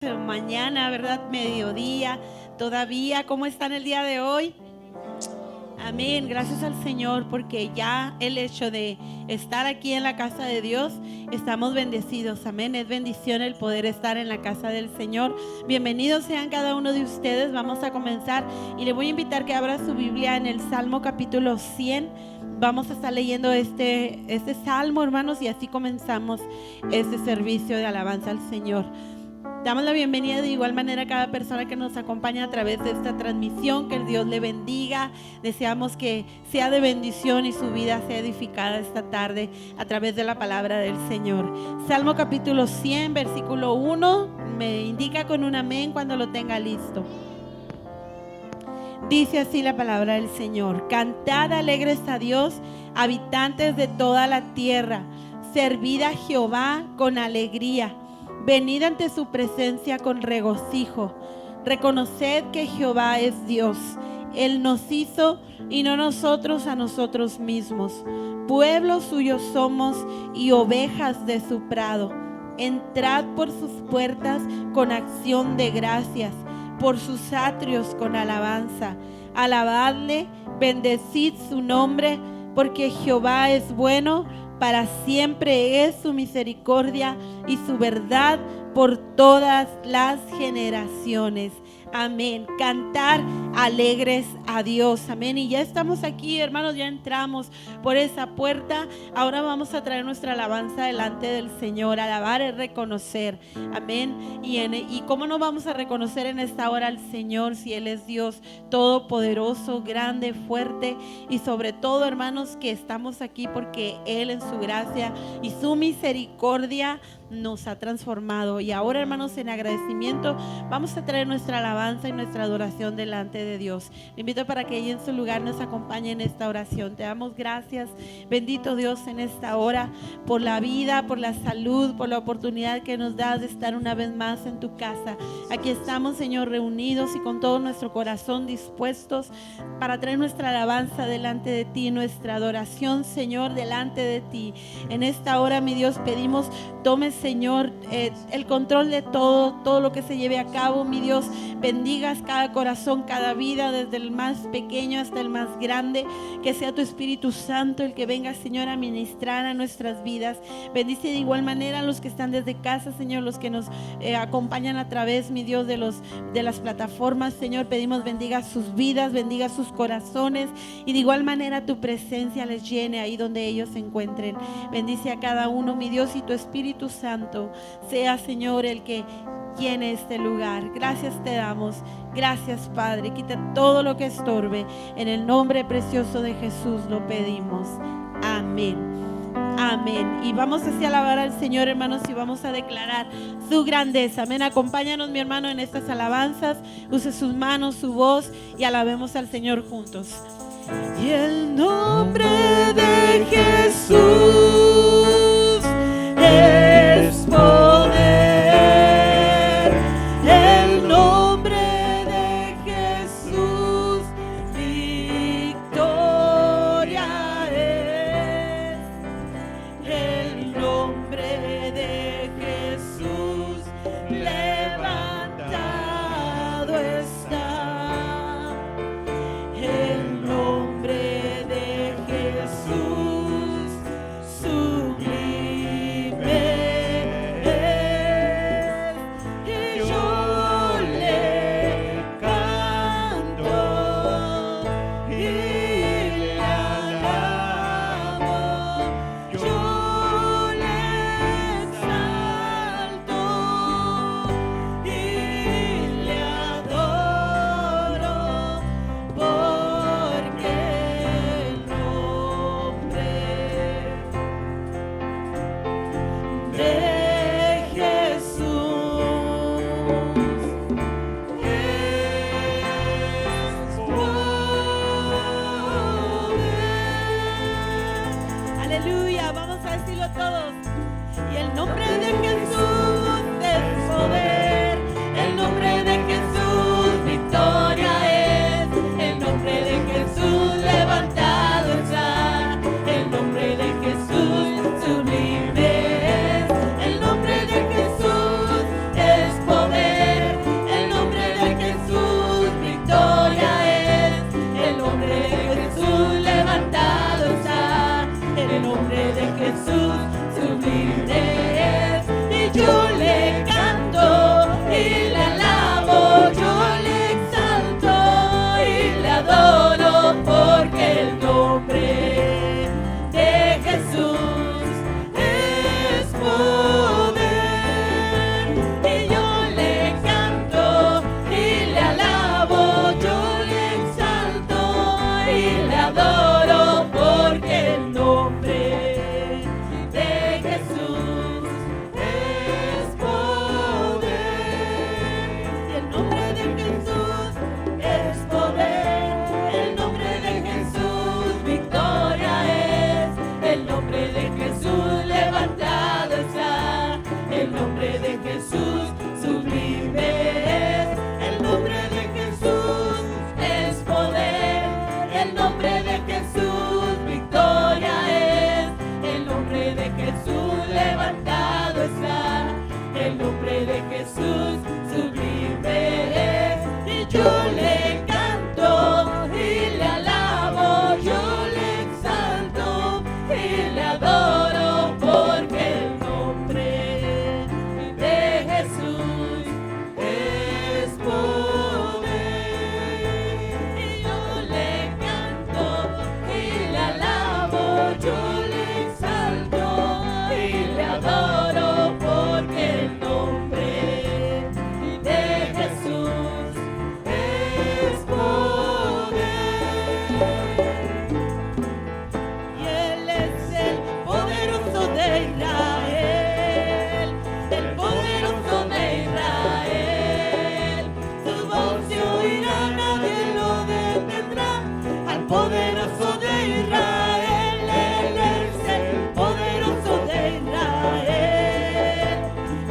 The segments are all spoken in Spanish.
Mañana, ¿verdad? Mediodía, todavía. ¿Cómo están el día de hoy? Amén. Gracias al Señor porque ya el hecho de estar aquí en la casa de Dios, estamos bendecidos. Amén. Es bendición el poder estar en la casa del Señor. Bienvenidos sean cada uno de ustedes. Vamos a comenzar y le voy a invitar que abra su Biblia en el Salmo capítulo 100. Vamos a estar leyendo este salmo, hermanos, y así comenzamos este servicio de alabanza al Señor. Damos la bienvenida de igual manera a cada persona que nos acompaña a través de esta transmisión. Que el Dios le bendiga. Deseamos que sea de bendición y su vida sea edificada esta tarde a través de la palabra del Señor. Salmo capítulo 100, versículo 1. Me indica con un amén cuando lo tenga listo. Dice así la palabra del Señor: Cantad alegres a Dios, habitantes de toda la tierra. Servid a Jehová con alegría. Venid ante su presencia con regocijo. Reconoced que Jehová es Dios. Él nos hizo y no nosotros a nosotros mismos. Pueblo suyo somos y ovejas de su prado. Entrad por sus puertas con acción de gracias, por sus atrios con alabanza. Alabadle, bendecid su nombre, porque Jehová es bueno. Para siempre es su misericordia y su verdad por todas las generaciones. Amén. Cantar alegres a Dios. Amén. Y ya estamos aquí, hermanos, ya entramos por esa puerta. Ahora vamos a traer nuestra alabanza delante del Señor. Alabar es reconocer. Amén. Y cómo no vamos a reconocer en esta hora al Señor si Él es Dios todopoderoso, grande, fuerte, y sobre todo, hermanos, que estamos aquí porque Él en su gracia y su misericordia nos ha transformado. Y ahora, hermanos, en agradecimiento vamos a traer nuestra alabanza y nuestra adoración delante de Dios. Le invito para que ella en su lugar nos acompañe en esta oración. Te damos gracias, bendito Dios, en esta hora por la vida, por la salud, por la oportunidad que nos das de estar una vez más en tu casa. Aquí estamos, Señor, reunidos y con todo nuestro corazón dispuestos para traer nuestra alabanza delante de ti, nuestra adoración, Señor, delante de ti. En esta hora, mi Dios, pedimos tomes, Señor, el control de todo lo que se lleve a cabo, mi Dios. Bendigas cada corazón, cada vida, desde el más pequeño hasta el más grande. Que sea tu Espíritu Santo el que venga, Señor, a ministrar a nuestras vidas. Bendice de igual manera a los que están desde casa, Señor, los que nos acompañan a través, mi Dios, de las plataformas, Señor. Pedimos bendiga sus vidas, bendiga sus corazones, y de igual manera tu presencia les llene ahí donde ellos se encuentren. Bendice a cada uno, mi Dios, y tu Espíritu Santo sea, Señor, el que llene este lugar. Gracias te damos. Gracias, Padre. Quita todo lo que estorbe. En el nombre precioso de Jesús lo pedimos. Amén. Amén. Y vamos así a alabar al Señor, hermanos, y vamos a declarar su grandeza. Amén. Acompáñanos, mi hermano, en estas alabanzas. Use sus manos, su voz, y alabemos al Señor juntos. Y el nombre de Jesús es poder. El nombre de Jesús victoria es. El nombre de Jesús levantado está. El nombre de Jesús, su nombre de Jesús es poder, el nombre de Jesús victoria es, el nombre de Jesús levantado está, el nombre de Jesús sublime es, el nombre de Jesús es poder, el nombre de Jesús victoria es, el nombre de Jesús levantado está, el nombre de Jesús sublime es, y yo le canto y le alabo, yo le exalto y le adoro, porque el nombre de Jesús es poder. Y yo le canto y le alabo, yo le exalto y le adoro, porque el nombre de Jesús es poder. Y Él es el poderoso de Israel, el poderoso de Israel. Su voz se oirá, nadie lo detendrá. Al poderoso de Israel, Él es el poderoso de Israel,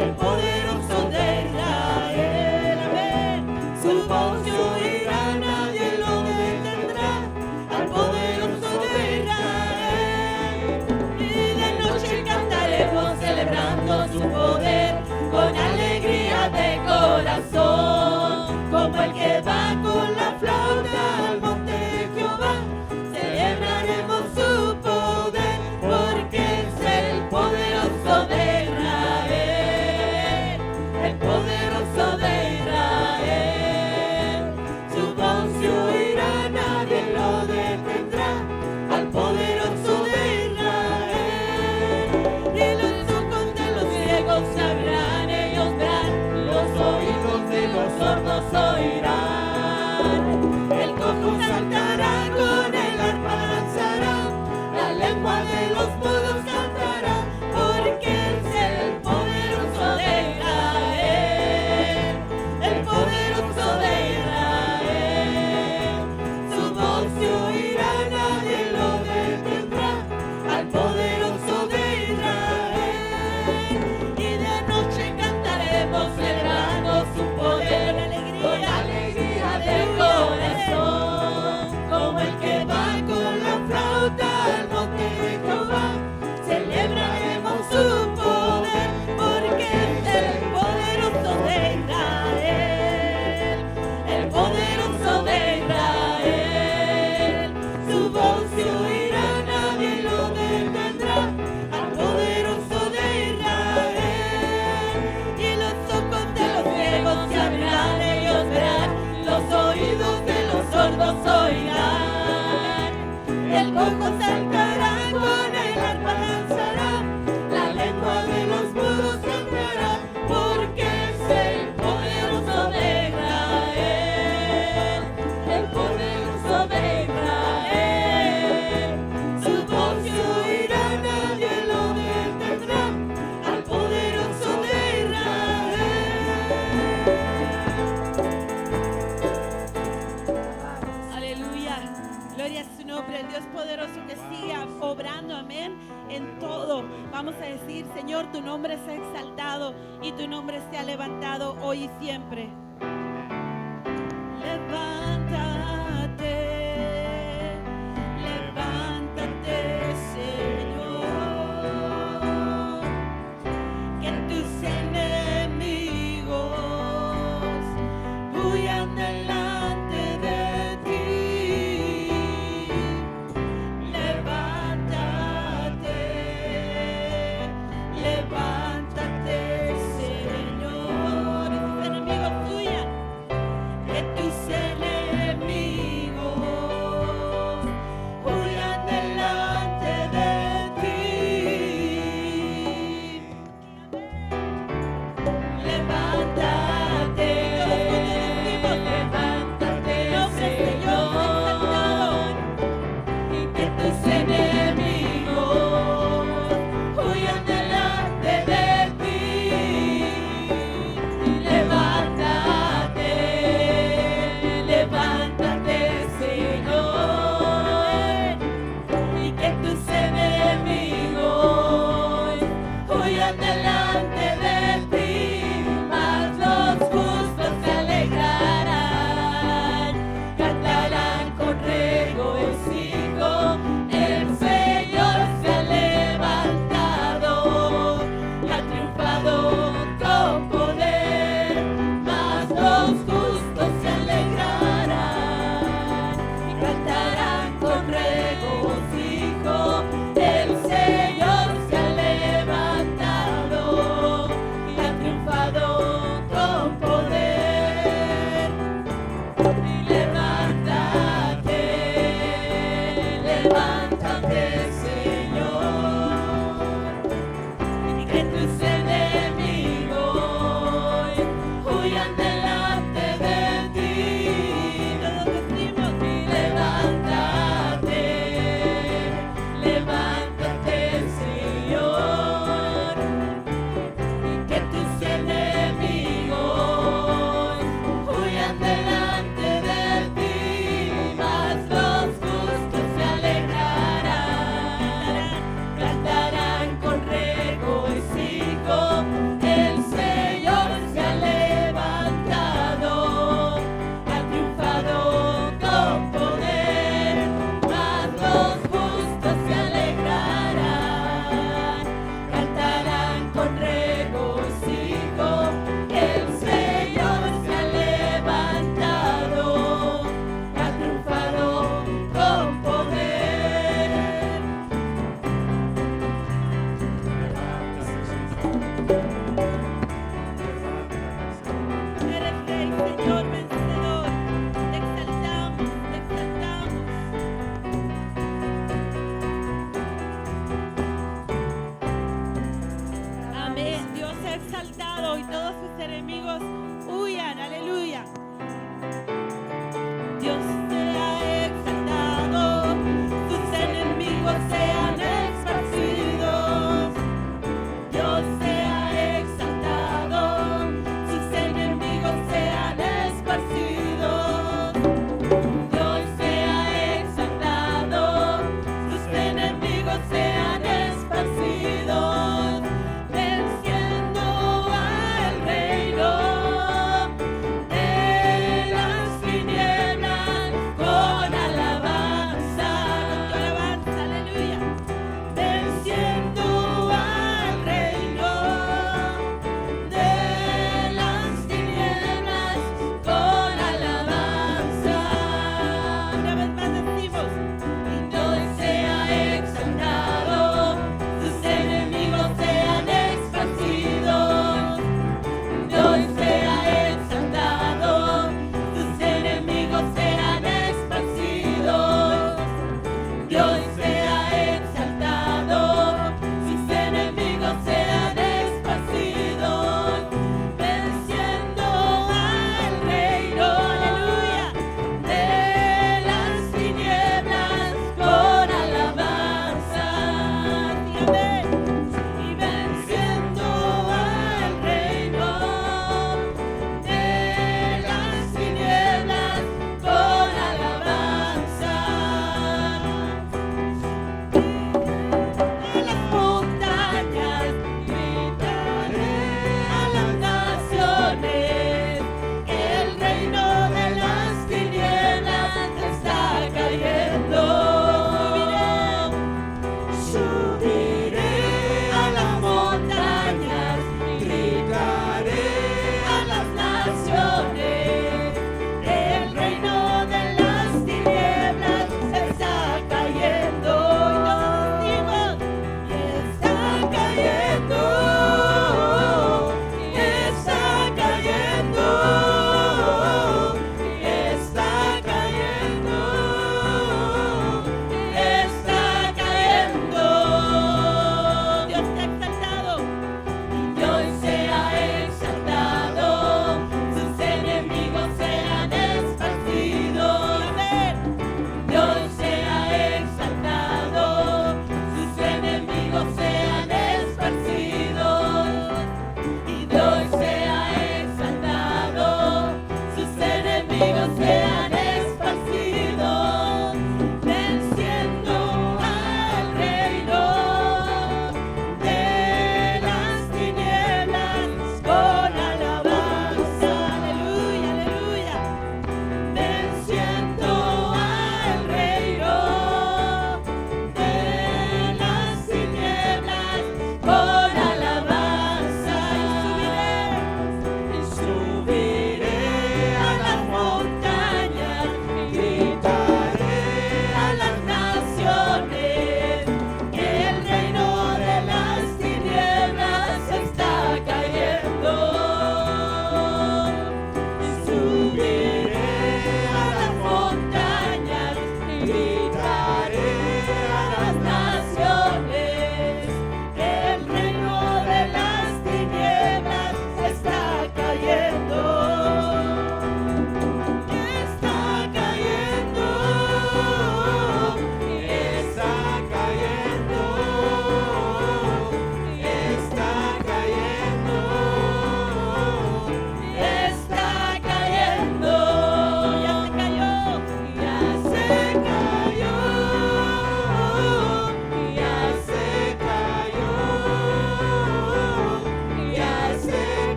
el poderoso de Israel. Amén. Su voz se oirá, nadie lo detendrá. Al poderoso de Israel. Y de noche cantaremos celebrando su poder con alegría de corazón, como el que va con la flauta al monte de Jehová. Celebraremos su poder, porque es el poderoso de Israel, el poderoso de Israel. Su voz se oirá, nadie lo detendrá. Al poderoso de Israel. Y los ojos de los ciegos se abrirán, ellos verán, los oídos de los sordos oirán. El cojo saltará, con el arpa danzará, la lengua de los mudos cantará, porque es el poderoso de Israel, el poderoso de Israel. Su voz se oirá, nadie lo detendrá. Al poderoso de Israel. Y de noche cantaremos celebrando su poder con alegría de corazón, como el que va con la flauta al monte de Jehová. Celebraremos su poder, porque es el poderoso de Israel, el poderoso de Israel. Su voz se oirá, nadie lo detendrá. Al poderoso de Israel. Y los ojos de los ciegos se abrirán, ellos verán, los oídos de los sordos oirán. El cojo saltará, con el arpa danzará, la lengua de los mudos cantará, porque es el poderoso de Israel, el poderoso de Israel. Su voz se oirá, nadie lo detendrá. Al poderoso de Israel. Aleluya. Gloria a su nombre, el Dios poderoso que sigue obrando, amén, en todo. Vamos a decir, Señor, tu nombre sea exaltado y tu nombre sea levantado hoy y siempre. Levántate, levántate, Señor, que tus enemigos huyan delante de ti. Levántate, levántate, Señor, y tus enemigos huyan.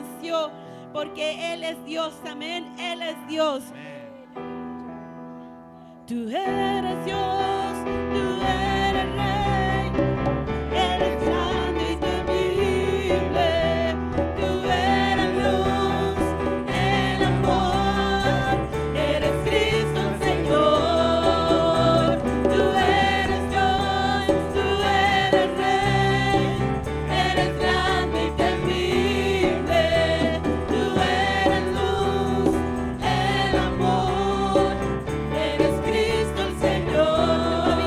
venció, porque Él es Dios, amén, Él es Dios. Tú eres Dios, tú eres Rey, eres grande y temible, tú eres luz, el amor, eres Cristo el Señor. Tú eres Dios, tú eres Rey, eres grande y temible, tú eres luz, el amor, eres Cristo el Señor.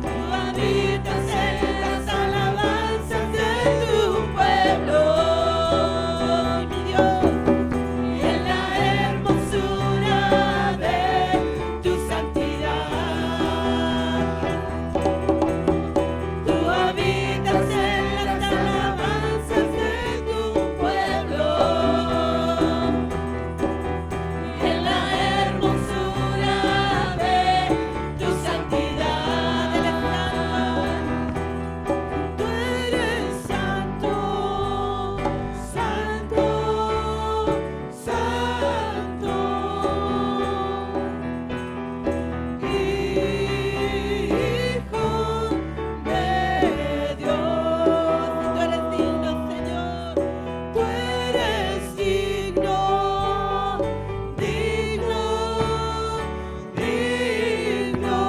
Tú habitas en las alabanzas de tu pueblo, mi Dios, y en la hermosura de tu santidad. Tú habitas en las alabanzas de tu pueblo, y en la hermosura de tu santidad. Tú eres santo, santo, santo, Hijo de Dios. Tú eres digno, Señor. Tú eres digno, digno, digno,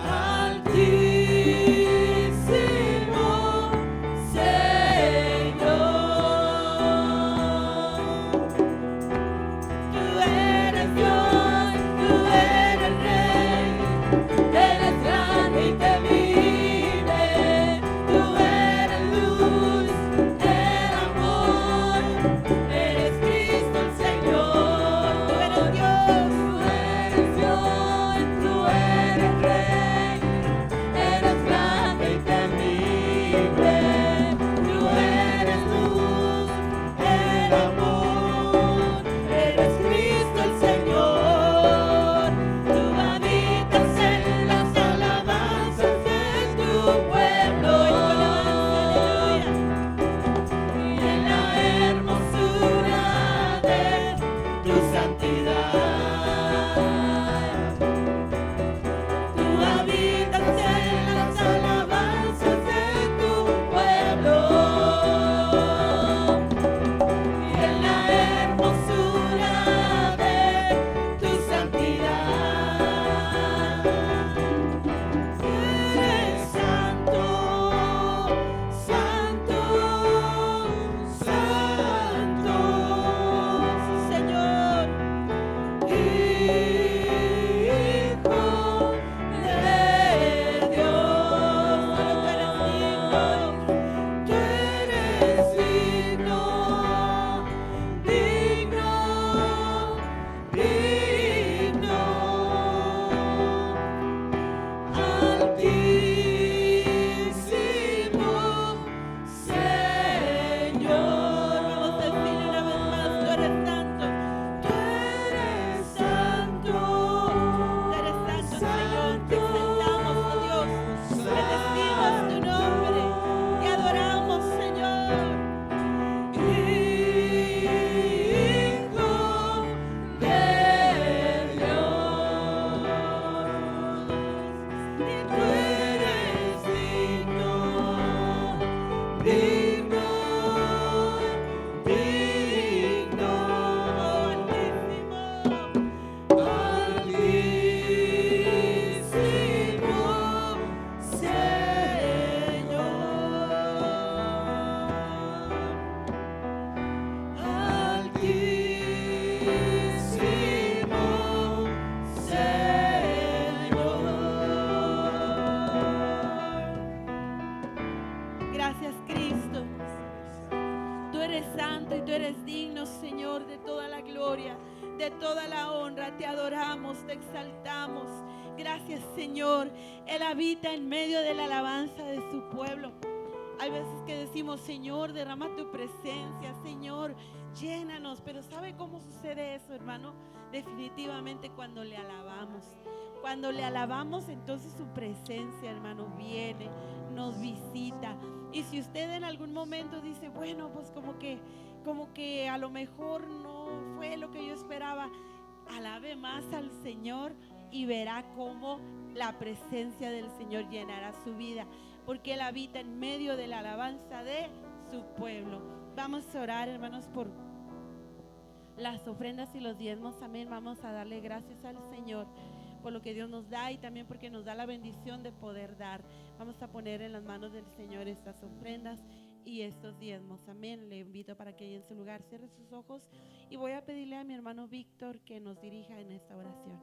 altísimo Señor. Tú eres Dios, tú eres Rey, eres grande y temible, tú eres luz, el amor, eres Cristo el Señor. Tú eres Dios, tú eres Rey, eres grande y temible, tú eres luz, el amor, eres Cristo el Señor. Tú habitas en las alabanzas de tu pueblo, y en la hermosura de tu santidad. Tú habitas en las alabanzas de tu pueblo, y en la hermosura de tu santidad. Tú eres santo, santo, santo, sí, Señor. Hijo de Dios, solo tú eres digno, digno, digno, altísimo Señor. Vamos a decirle una vez más, tú eres santo, tú eres santo, Señor. Te exaltamos, oh Dios, bendecimos tu nombre, te adoramos, Señor. Hijo de Dios, y tú eres digno, digno, digno, altísimo, altísimo Señor, altísimo Señor. Gracias, Cristo. Tú eres santo y tú eres digno, Señor, de toda la gloria, de toda la honra. Te adoramos, te exaltamos. Gracias, Señor. Él habita en medio de la alabanza de su pueblo. Hay veces que decimos, Señor, derrama tu presencia, Señor, llénanos. Pero ¿sabe cómo sucede eso, hermano? Definitivamente cuando le alabamos. Cuando le alabamos, entonces su presencia, hermano, viene, nos visita. Y si usted en algún momento dice, bueno, pues como que a lo mejor no fue lo que yo esperaba, alabe más al Señor y verá cómo la presencia del Señor llenará su vida, porque Él habita en medio de la alabanza de su pueblo. Vamos a orar, hermanos, por las ofrendas y los diezmos. Amén. Vamos a darle gracias al Señor por lo que Dios nos da y también porque nos da la bendición de poder dar. Vamos a poner en las manos del Señor estas ofrendas y estos diezmos. Amén. Le invito para que ahí en su lugar cierre sus ojos y voy a pedirle a mi hermano Víctor que nos dirija en esta oración.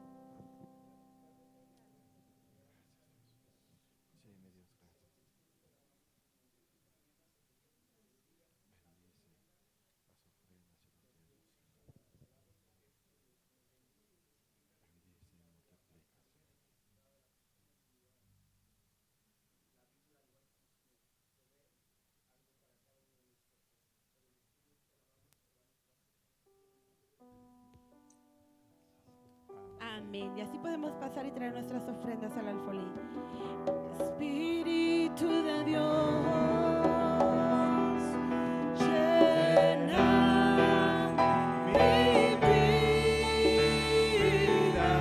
Amén. Y así podemos pasar y traer nuestras ofrendas al alfolí. Espíritu de Dios, llena mi vida,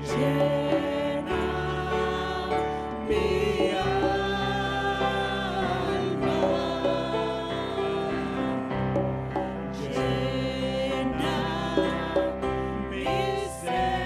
llena mi alma, llena mi ser.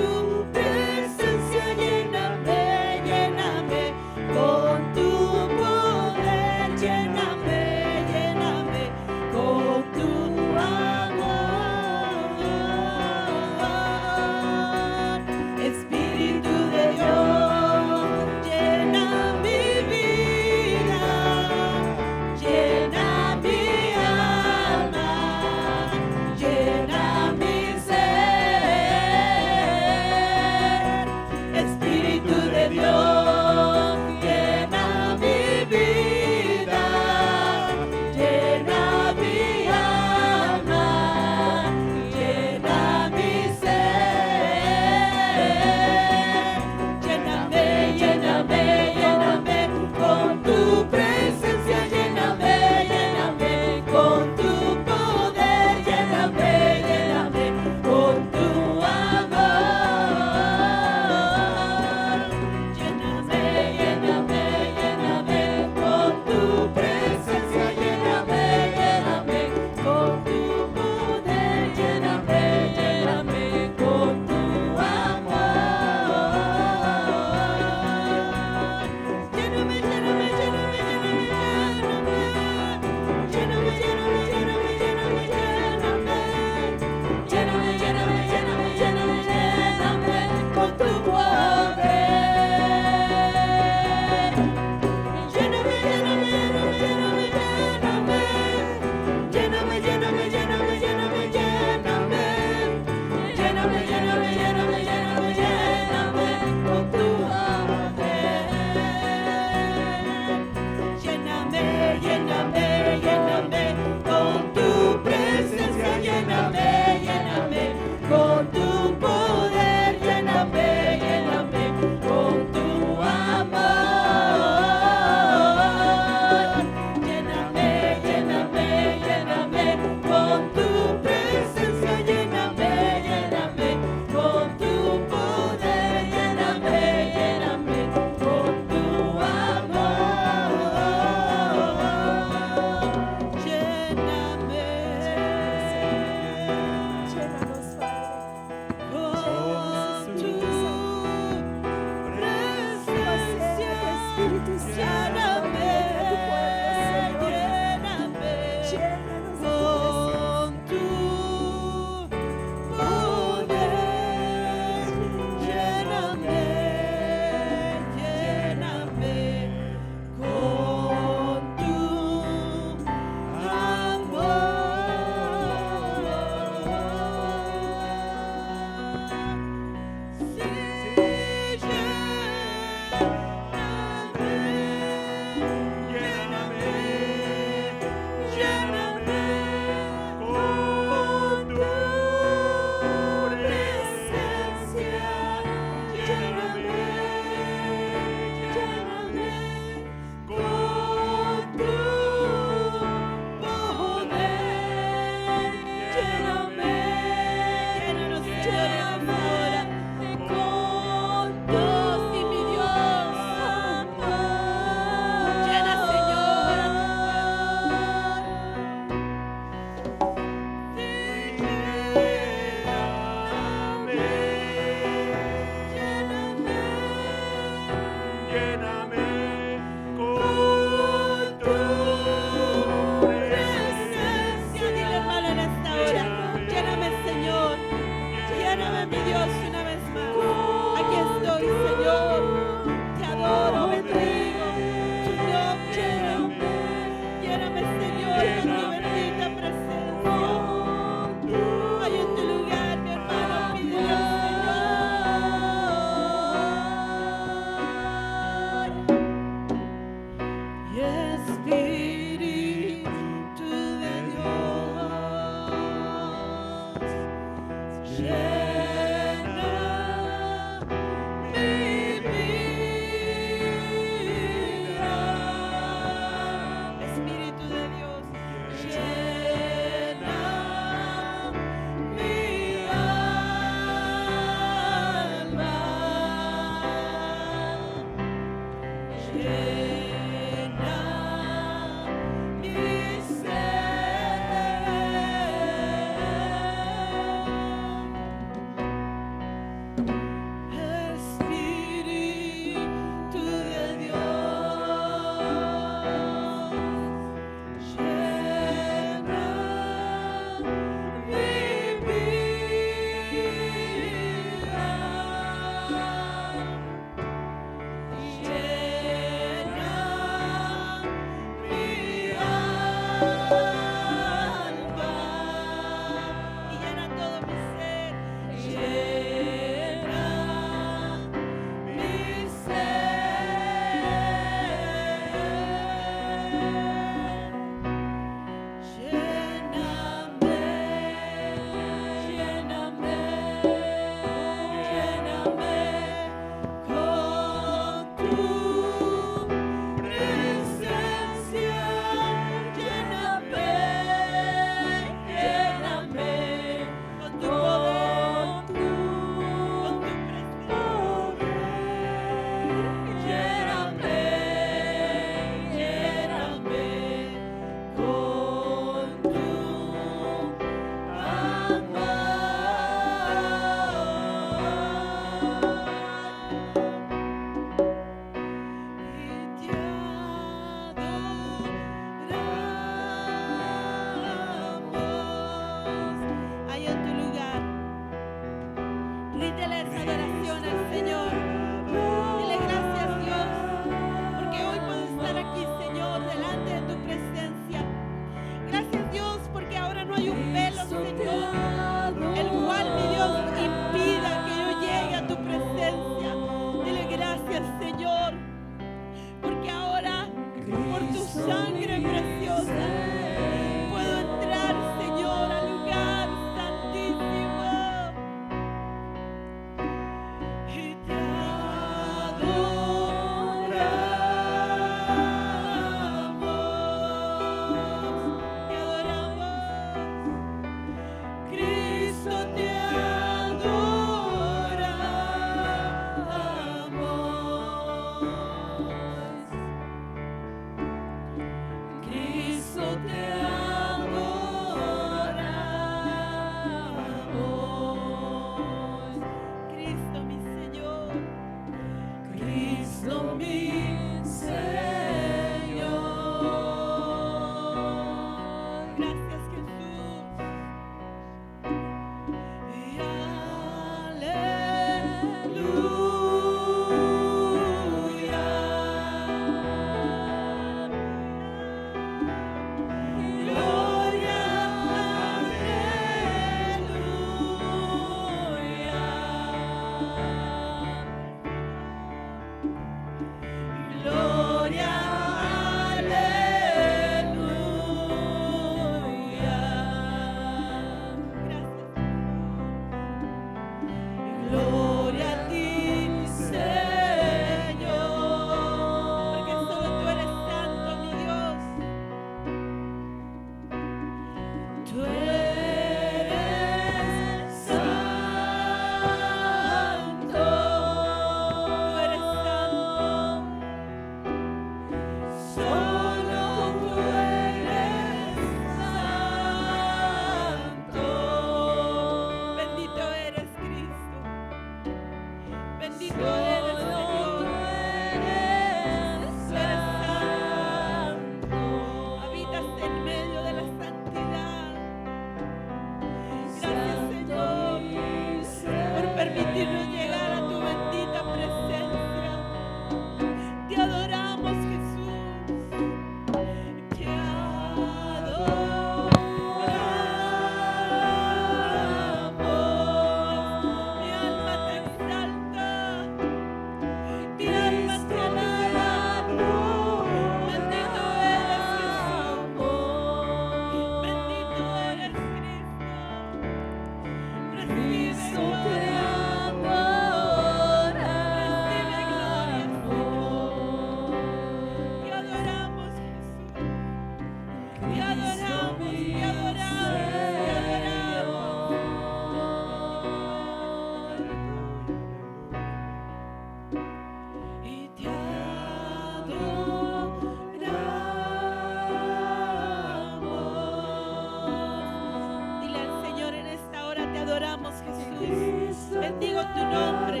adoramos, Jesús. Bendigo tu nombre.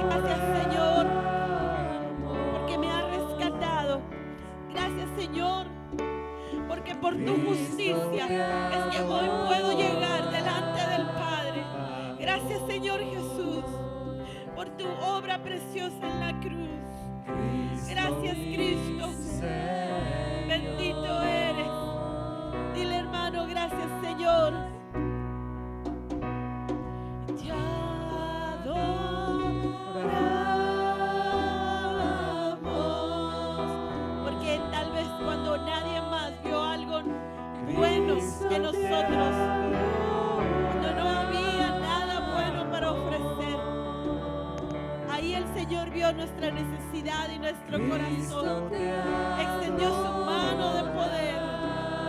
Gracias, Señor, porque me has rescatado. Gracias, Señor, porque por tu justicia es que hoy puedo llegar delante del Padre. Gracias, Señor Jesús, por tu obra preciosa en la cruz. Gracias, Cristo. Bendito eres. Dile, hermano, gracias, Señor. Te adoramos, porque tal vez cuando nadie más vio algo bueno en nosotros, cuando no había nada bueno para ofrecer, ahí el Señor vio nuestra necesidad y nuestro corazón, extendió su mano de poder,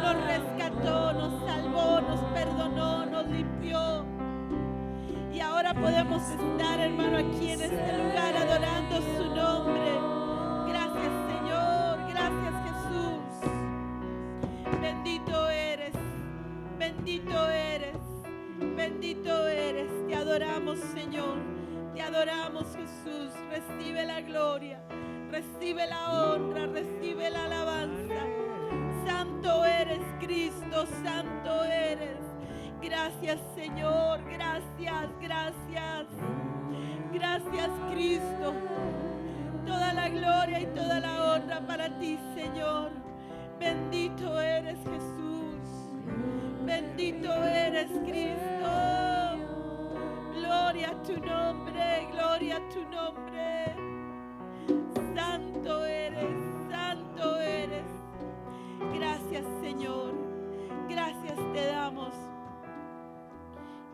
nos rescató, nos salvó, nos perdonó, nos limpió. Y ahora podemos estar, hermano, aquí en este lugar adorando su nombre. Gracias, Señor, gracias, Jesús. Bendito eres, bendito eres, bendito eres. Te adoramos, Señor, te adoramos, Jesús. Recibe la gloria, recibe la honra, recibe la alabanza. Santo eres, Cristo, santo eres. Gracias, Señor, gracias, gracias. Gracias, Cristo. Toda la gloria y toda la honra para ti, Señor. Bendito eres, Jesús. Bendito eres, Cristo. Gloria a tu nombre, gloria a tu nombre. Santo eres, santo eres. Gracias, Señor. Gracias te damos.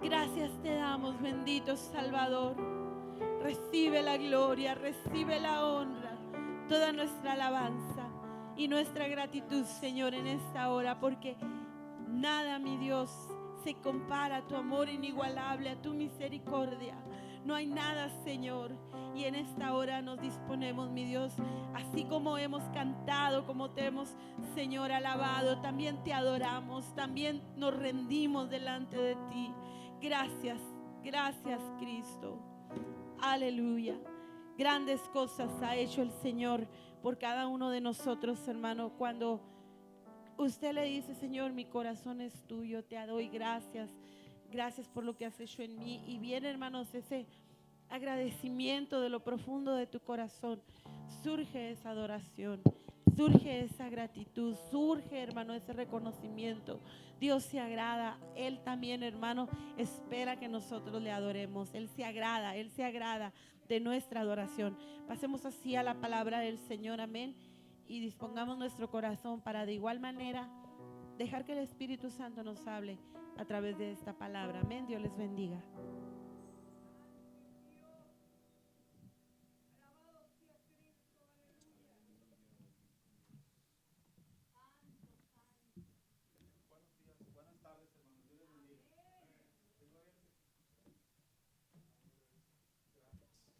Gracias te damos, bendito Salvador. Recibe la gloria, recibe la honra, toda nuestra alabanza y nuestra gratitud, Señor, en esta hora, porque nada, mi Dios, se compara a tu amor inigualable, a tu misericordia. No hay nada, Señor. Y en esta hora nos disponemos, mi Dios, así como hemos cantado, como te hemos, Señor, alabado, también te adoramos, también nos rendimos delante de ti. Gracias, gracias, Cristo. Aleluya. Grandes cosas ha hecho el Señor por cada uno de nosotros, hermano. Cuando usted le dice, Señor, mi corazón es tuyo, te doy gracias. Gracias por lo que has hecho en mí. Y viene, hermanos, ese agradecimiento de lo profundo de tu corazón. Surge esa adoración, surge esa gratitud, surge, hermano, ese reconocimiento. Dios se agrada. Él también, hermano, espera que nosotros le adoremos. Él se agrada de nuestra adoración. Pasemos así a la palabra del Señor, amén. Y dispongamos nuestro corazón para de igual manera dejar que el Espíritu Santo nos hable a través de esta palabra. Amén. Dios les bendiga.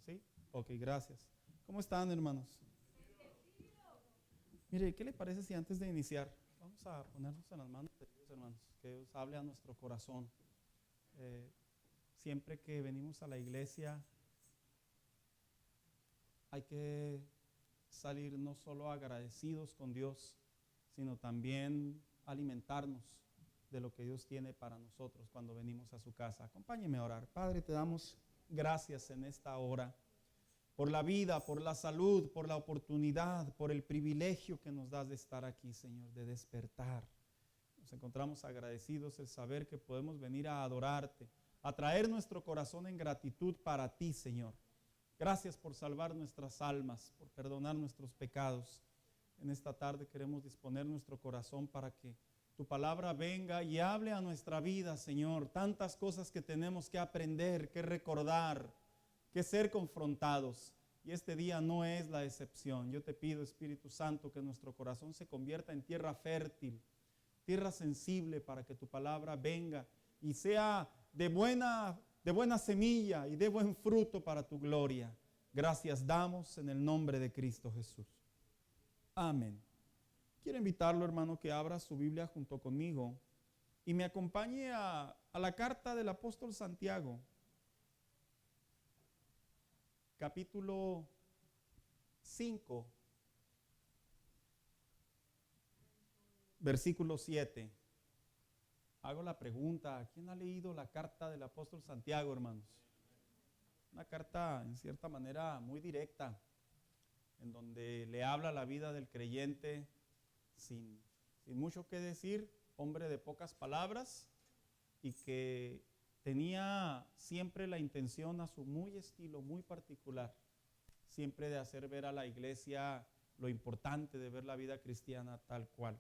¿Sí? Ok, gracias. ¿Cómo están, hermanos? Mire, ¿qué le parece si antes de iniciar vamos a ponernos en las manos de Dios, hermanos? Que Dios hable a nuestro corazón. Siempre que venimos a la iglesia hay que salir no solo agradecidos con Dios, sino también alimentarnos de lo que Dios tiene para nosotros cuando venimos a su casa. Acompáñeme a orar. Padre, te damos gracias en esta hora por la vida, por la salud, por la oportunidad, por el privilegio que nos das de estar aquí, Señor, de despertar. Nos encontramos agradecidos el saber que podemos venir a adorarte, a traer nuestro corazón en gratitud para ti, Señor. Gracias por salvar nuestras almas, por perdonar nuestros pecados. En esta tarde queremos disponer nuestro corazón para que tu palabra venga y hable a nuestra vida, Señor. Tantas cosas que tenemos que aprender, que recordar, que ser confrontados. Y este día no es la excepción. Yo te pido, Espíritu Santo, que nuestro corazón se convierta en tierra fértil, tierra sensible, para que tu palabra venga y sea de buena semilla y de buen fruto para tu gloria. Gracias damos en el nombre de Cristo Jesús. Amén. Quiero invitarlo, hermano, que abra su Biblia junto conmigo y me acompañe a la carta del apóstol Santiago, capítulo 5, versículo 7. Hago la pregunta, ¿quién ha leído la carta del apóstol Santiago, hermanos? Una carta en cierta manera muy directa, en donde le habla la vida del creyente sin mucho que decir, hombre de pocas palabras, y que tenía siempre la intención a su muy estilo, muy particular, siempre de hacer ver a la iglesia lo importante de ver la vida cristiana tal cual.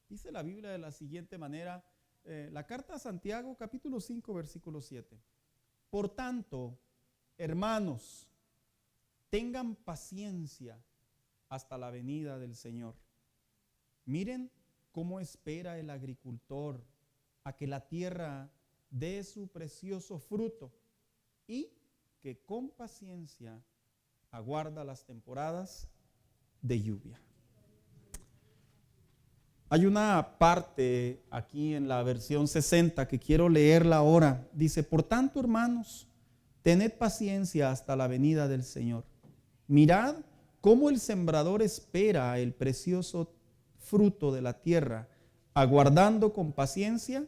Dice la Biblia de la siguiente manera, la carta a Santiago, capítulo 5, versículo 7. Por tanto, hermanos, tengan paciencia hasta la venida del Señor. Miren cómo espera el agricultor a que la tierra dé su precioso fruto y que con paciencia aguarda las temporadas de lluvia. Hay una parte aquí en la versión 60 que quiero leerla ahora. Dice, por tanto, hermanos, tened paciencia hasta la venida del Señor. Mirad cómo el sembrador espera el precioso fruto de la tierra, aguardando con paciencia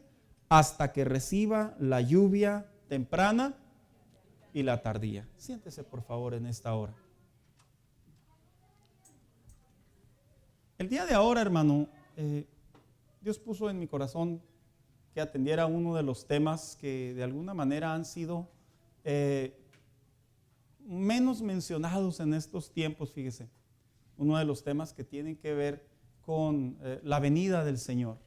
hasta que reciba la lluvia temprana y la tardía. Siéntese por favor en esta hora. El día de ahora, hermano, Dios puso en mi corazón que atendiera uno de los temas que de alguna manera han sido menos mencionados en estos tiempos, fíjese. Uno de los temas que tienen que ver con la venida del Señor.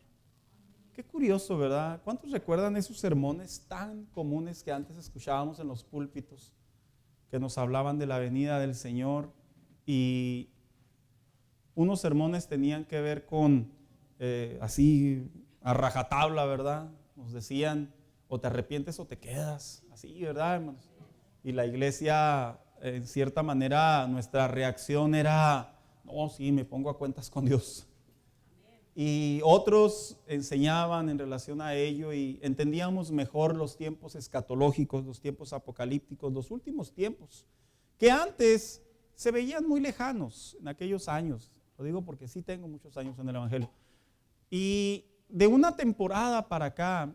Qué curioso, ¿verdad? ¿Cuántos recuerdan esos sermones tan comunes que antes escuchábamos en los púlpitos, que nos hablaban de la venida del Señor? Y unos sermones tenían que ver con, así, a rajatabla, ¿verdad? Nos decían, o te arrepientes o te quedas, así, ¿verdad, hermanos? Y la iglesia, en cierta manera, nuestra reacción era, no, sí, me pongo a cuentas con Dios. Y otros enseñaban en relación a ello y entendíamos mejor los tiempos escatológicos, los tiempos apocalípticos, los últimos tiempos, que antes se veían muy lejanos en aquellos años. Lo digo porque sí tengo muchos años en el Evangelio. Y de una temporada para acá,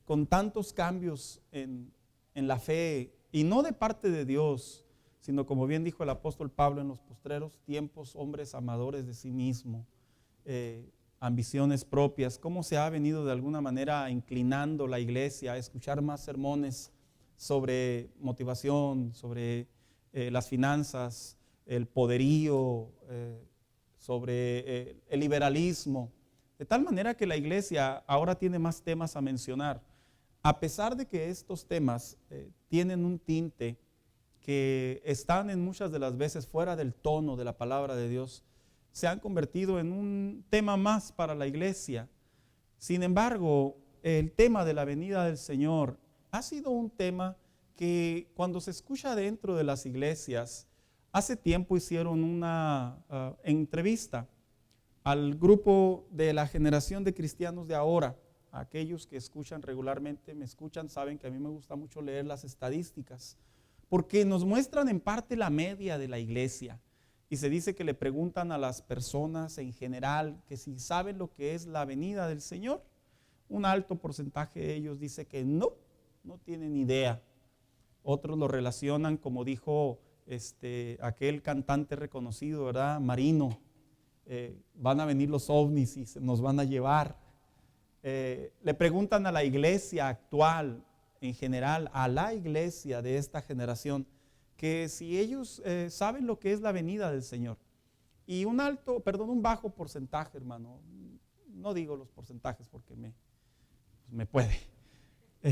con tantos cambios en la fe, y no de parte de Dios, sino como bien dijo el apóstol Pablo en los postreros tiempos, hombres amadores de sí mismo, ambiciones propias, cómo se ha venido de alguna manera inclinando la iglesia a escuchar más sermones sobre motivación, sobre las finanzas, el poderío, sobre el liberalismo, de tal manera que la iglesia ahora tiene más temas a mencionar, a pesar de que estos temas tienen un tinte que están en muchas de las veces fuera del tono de la palabra de Dios, se han convertido en un tema más para la iglesia. Sin embargo, el tema de la venida del Señor ha sido un tema que cuando se escucha dentro de las iglesias, hace tiempo hicieron una entrevista al grupo de la generación de cristianos de ahora. Aquellos que escuchan regularmente, me escuchan, saben que a mí me gusta mucho leer las estadísticas, porque nos muestran en parte la media de la iglesia. Y se dice que le preguntan a las personas en general que si saben lo que es la venida del Señor. Un alto porcentaje de ellos dice que no tienen idea. Otros lo relacionan, como dijo aquel cantante reconocido, ¿verdad? Marino. Van a venir los ovnis y nos van a llevar. Le preguntan a la iglesia actual, en general, a la iglesia de esta generación, que si ellos saben lo que es la venida del Señor. Y un bajo porcentaje, hermano, no digo los porcentajes porque me puede.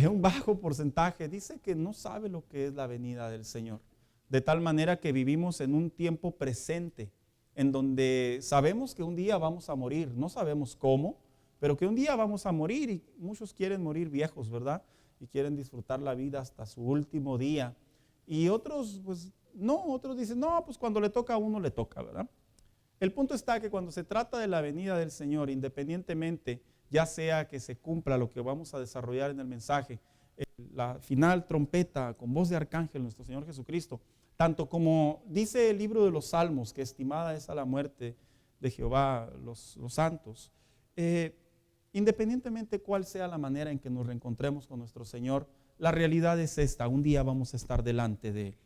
Un bajo porcentaje dice que no sabe lo que es la venida del Señor. De tal manera que vivimos en un tiempo presente, en donde sabemos que un día vamos a morir, no sabemos cómo, pero que un día vamos a morir y muchos quieren morir viejos, ¿verdad? Y quieren disfrutar la vida hasta su último día. Y otros, pues no, otros dicen, no, pues cuando le toca a uno le toca, ¿verdad? El punto está que cuando se trata de la venida del Señor, independientemente ya sea que se cumpla lo que vamos a desarrollar en el mensaje, la final trompeta con voz de arcángel, nuestro Señor Jesucristo, tanto como dice el libro de los Salmos, que estimada es a la muerte de Jehová los santos, independientemente cuál sea la manera en que nos reencontremos con nuestro Señor, la realidad es esta: un día vamos a estar delante de Él.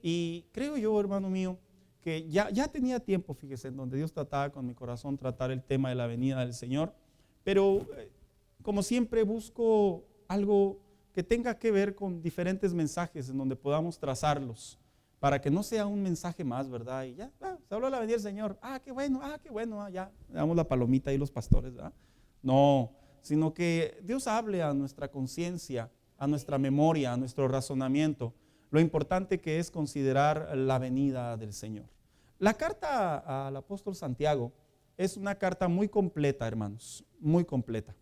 Y creo yo, hermano mío, que ya tenía tiempo, fíjese, en donde Dios trataba con mi corazón tratar el tema de la venida del Señor, pero como siempre busco algo que tenga que ver con diferentes mensajes en donde podamos trazarlos, para que no sea un mensaje más, ¿verdad? Y ya, se habló de la venida del Señor, qué bueno, ya, le damos la palomita ahí los pastores, ¿verdad? No, sino que Dios hable a nuestra conciencia, a nuestra memoria, a nuestro razonamiento, lo importante que es considerar la venida del Señor. La carta al apóstol Santiago es una carta muy completa, hermanos, muy completa.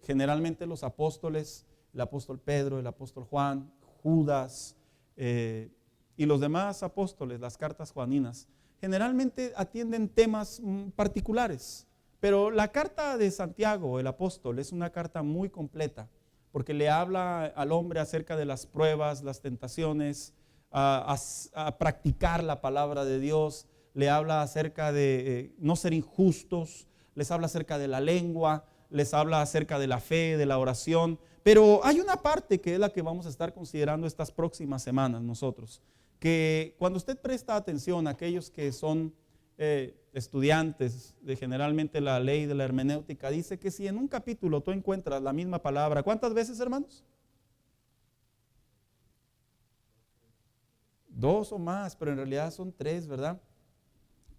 Generalmente los apóstoles, el apóstol Pedro, el apóstol Juan, Judas y los demás apóstoles, las cartas juaninas, generalmente atienden temas particulares. Pero la carta de Santiago, el apóstol, es una carta muy completa, porque le habla al hombre acerca de las pruebas, las tentaciones, a practicar la palabra de Dios, le habla acerca de no ser injustos, les habla acerca de la lengua, les habla acerca de la fe, de la oración. Pero hay una parte que es la que vamos a estar considerando estas próximas semanas nosotros, que cuando usted presta atención a aquellos que son estudiantes de generalmente la ley de la hermenéutica, dice que si en un capítulo tú encuentras la misma palabra, ¿cuántas veces, hermanos? 2 o más, pero en realidad son 3, ¿verdad?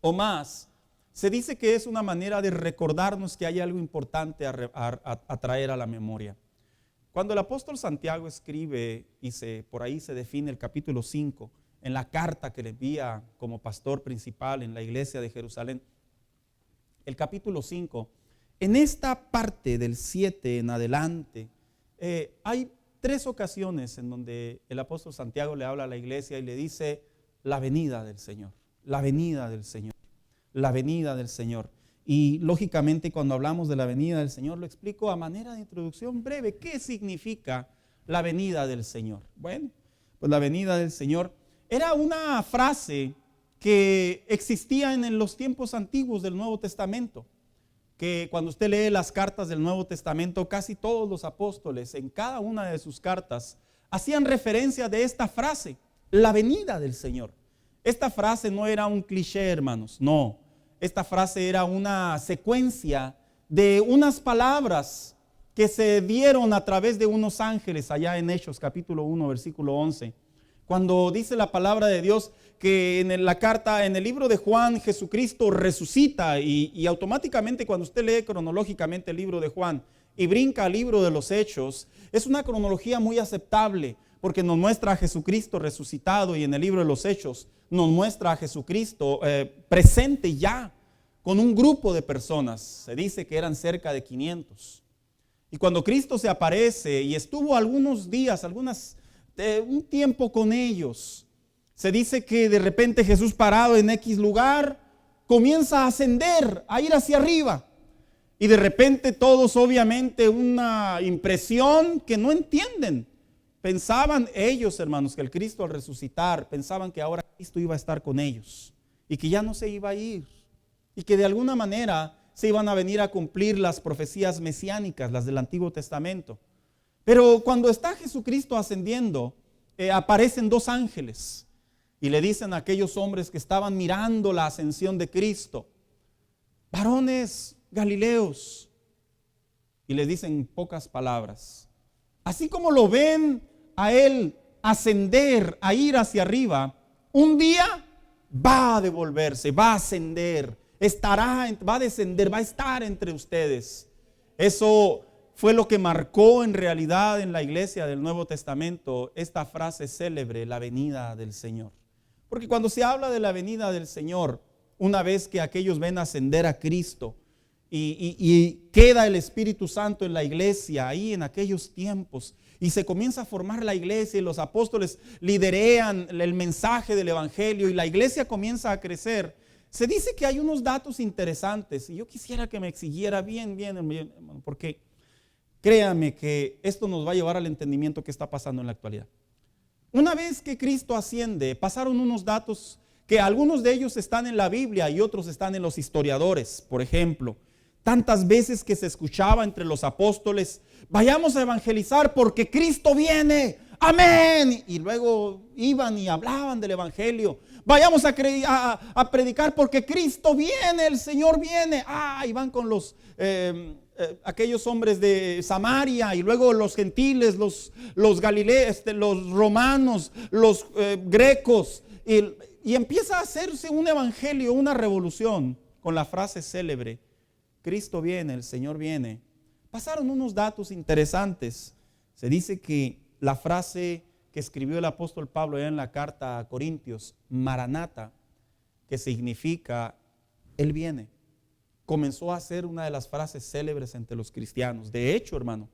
O más. Se dice que es una manera de recordarnos que hay algo importante a traer a la memoria. Cuando el apóstol Santiago escribe, y por ahí se define el capítulo 5, en la carta que le envía como pastor principal en la iglesia de Jerusalén, el capítulo 5, en esta parte del 7 en adelante, hay 3 ocasiones en donde el apóstol Santiago le habla a la iglesia y le dice la venida del Señor, la venida del Señor, la venida del Señor. Y lógicamente cuando hablamos de la venida del Señor lo explico a manera de introducción breve. ¿Qué significa la venida del Señor? Bueno, pues la venida del Señor era una frase que existía en los tiempos antiguos del Nuevo Testamento, que cuando usted lee las cartas del Nuevo Testamento, casi todos los apóstoles en cada una de sus cartas hacían referencia de esta frase, la venida del Señor. Esta frase no era un cliché, hermanos, no. Esta frase era una secuencia de unas palabras que se dieron a través de unos ángeles allá en Hechos capítulo 1 versículo 11. Cuando dice la palabra de Dios que en la carta, en el libro de Juan, Jesucristo resucita y automáticamente cuando usted lee cronológicamente el libro de Juan y brinca al libro de los Hechos, es una cronología muy aceptable porque nos muestra a Jesucristo resucitado y en el libro de los Hechos nos muestra a Jesucristo presente ya con un grupo de personas. Se dice que eran cerca de 500. Y cuando Cristo se aparece y estuvo algunos días, un tiempo con ellos, se dice que de repente Jesús parado en X lugar comienza a ascender, a ir hacia arriba. Y de repente todos obviamente una impresión que no entienden. Pensaban ellos, hermanos, que el Cristo al resucitar, pensaban que ahora Cristo iba a estar con ellos y que ya no se iba a ir y que de alguna manera se iban a venir a cumplir las profecías mesiánicas, las del Antiguo Testamento. Pero cuando está Jesucristo ascendiendo, aparecen 2 ángeles y le dicen a aquellos hombres que estaban mirando la ascensión de Cristo, varones galileos, y les dicen pocas palabras. Así como lo ven a él ascender, a ir hacia arriba, un día va a devolverse, va a ascender, va a descender, va a estar entre ustedes. Eso fue lo que marcó en realidad en la iglesia del Nuevo Testamento esta frase célebre, la venida del Señor. Porque cuando se habla de la venida del Señor, una vez que aquellos ven ascender a Cristo y queda el Espíritu Santo en la iglesia ahí en aquellos tiempos y se comienza a formar la iglesia y los apóstoles liderean el mensaje del Evangelio y la iglesia comienza a crecer, Se dice que hay unos datos interesantes y yo quisiera que me siguiera bien, hermano, porque créame que esto nos va a llevar al entendimiento que está pasando en la actualidad. Una vez que Cristo asciende, pasaron unos datos que algunos de ellos están en la Biblia y otros están en los historiadores. Por ejemplo, tantas veces que se escuchaba entre los apóstoles: vayamos a evangelizar porque Cristo viene, amén. Y luego iban y hablaban del evangelio. Vayamos a predicar porque Cristo viene, el Señor viene. Y van con los aquellos hombres de Samaria, y luego los gentiles, los galileos, los romanos, los grecos, y empieza a hacerse un evangelio, una revolución, con la frase célebre: Cristo viene, el Señor viene. Pasaron unos datos interesantes. Se dice que la frase que escribió el apóstol Pablo en la carta a Corintios, Maranata, que significa Él viene, comenzó a ser una de las frases célebres entre los cristianos. De hecho, hermano,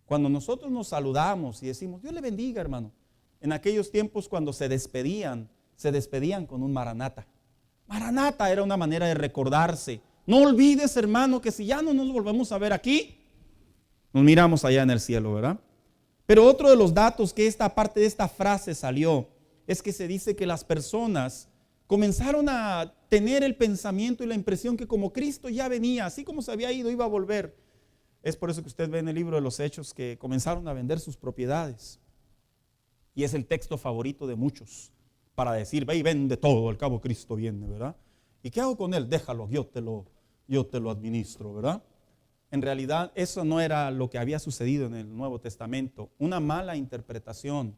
cuando nosotros nos saludamos y decimos Dios le bendiga, hermano, en aquellos tiempos cuando se despedían con un Maranata. Maranata era una manera de recordarse: no olvides, hermano, que si ya no nos volvemos a ver aquí, nos miramos allá en el cielo, ¿verdad? Pero otro de los datos que esta parte de esta frase salió es que se dice que las personas comenzaron a tener el pensamiento y la impresión que como Cristo ya venía, así como se había ido, iba a volver. Es por eso que usted ve en el libro de los Hechos que comenzaron a vender sus propiedades. Y es el texto favorito de muchos para decir: ve y vende todo, al cabo Cristo viene, ¿verdad? ¿Y qué hago con él? Déjalo, yo te lo administro, ¿verdad? En realidad eso no era lo que había sucedido en el Nuevo Testamento. Una mala interpretación.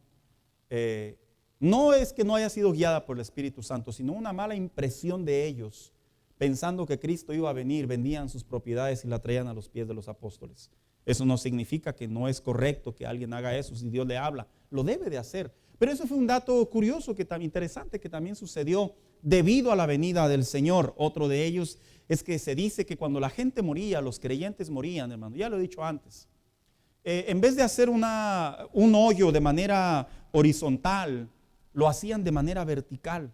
No es que no haya sido guiada por el Espíritu Santo, sino una mala impresión de ellos, pensando que Cristo iba a venir, vendían sus propiedades y la traían a los pies de los apóstoles. Eso no significa que no es correcto que alguien haga eso si Dios le habla. Lo debe de hacer. Pero eso fue un dato curioso, interesante, que también sucedió debido a la venida del Señor. Otro de ellos es que se dice que cuando la gente moría, los creyentes morían, hermano. Ya lo he dicho antes. En vez de hacer un hoyo de manera horizontal, lo hacían de manera vertical.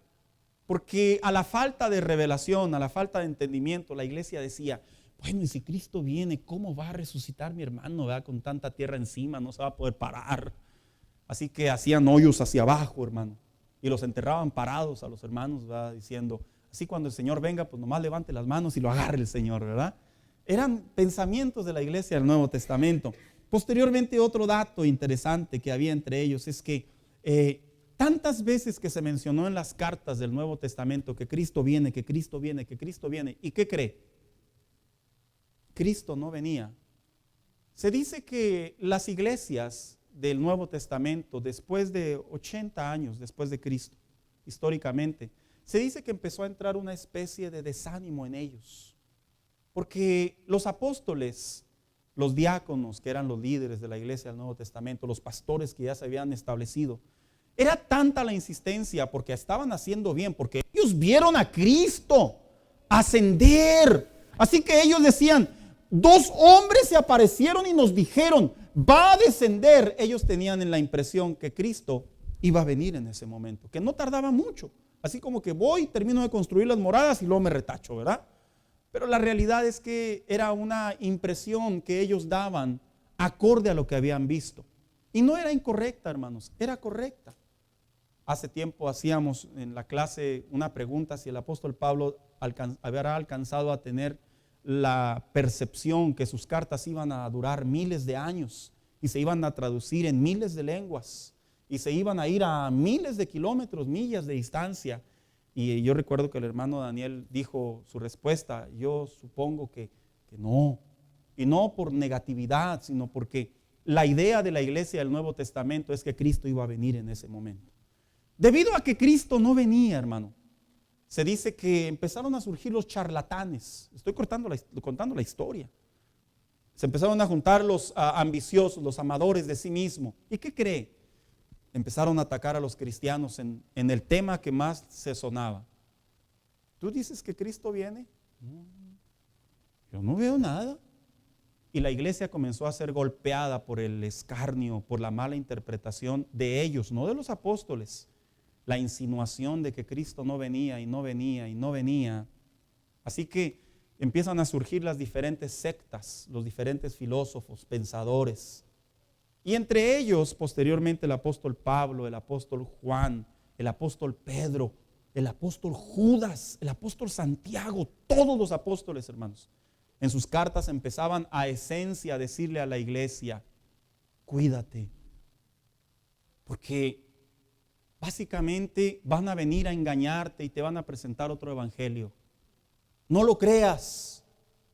Porque a la falta de revelación, a la falta de entendimiento, la iglesia decía: bueno, y si Cristo viene, ¿cómo va a resucitar mi hermano, ¿verdad? Con tanta tierra encima, no se va a poder parar. Así que hacían hoyos hacia abajo, hermano, y los enterraban parados a los hermanos, ¿verdad? Diciendo: así cuando el Señor venga, pues nomás levante las manos y lo agarre el Señor, ¿verdad? Eran pensamientos de la iglesia del Nuevo Testamento. Posteriormente, otro dato interesante que había entre ellos es que tantas veces que se mencionó en las cartas del Nuevo Testamento que Cristo viene, que Cristo viene, que Cristo viene, ¿y qué cree? Cristo no venía. Se dice que las iglesias del Nuevo Testamento, después de 80 años después de Cristo, históricamente, se dice que empezó a entrar una especie de desánimo en ellos, porque los apóstoles, los diáconos, que eran los líderes de la iglesia del Nuevo Testamento, los pastores que ya se habían establecido, era tanta la insistencia, porque estaban haciendo bien, porque ellos vieron a Cristo ascender. Así que ellos decían: 2 hombres se aparecieron y nos dijeron, va a descender. Ellos tenían en la impresión que Cristo iba a venir en ese momento, que no tardaba mucho. Así como que voy, termino de construir las moradas y luego me retacho, ¿verdad? Pero la realidad es que era una impresión que ellos daban acorde a lo que habían visto. Y no era incorrecta, hermanos, era correcta. Hace tiempo hacíamos en la clase una pregunta: si el apóstol Pablo habrá alcanzado a tener la percepción que sus cartas iban a durar miles de años y se iban a traducir en miles de lenguas y se iban a ir a miles de kilómetros, millas de distancia. Y yo recuerdo que el hermano Daniel dijo su respuesta: yo supongo que no. Y no por negatividad, sino porque la idea de la iglesia del Nuevo Testamento es que Cristo iba a venir en ese momento. Debido a que Cristo no venía, hermano, se dice que empezaron a surgir los charlatanes. Estoy contando la historia. Se empezaron a juntar los ambiciosos, los amadores de sí mismo. ¿Y qué cree? Empezaron a atacar a los cristianos en el tema que más se sonaba. ¿Tú dices que Cristo viene? No, yo no veo nada. Y la iglesia comenzó a ser golpeada por el escarnio, por la mala interpretación de ellos, no de los apóstoles. la insinuación de que Cristo no venía y no venía y no venía. Así que empiezan a surgir las diferentes sectas, los diferentes filósofos, pensadores. Y entre ellos, posteriormente, el apóstol Pablo, el apóstol Juan, el apóstol Pedro, el apóstol Judas, el apóstol Santiago, todos los apóstoles, hermanos, en sus cartas empezaban a esencia a decirle a la iglesia: cuídate, porque básicamente van a venir a engañarte y te van a presentar otro evangelio. No lo creas.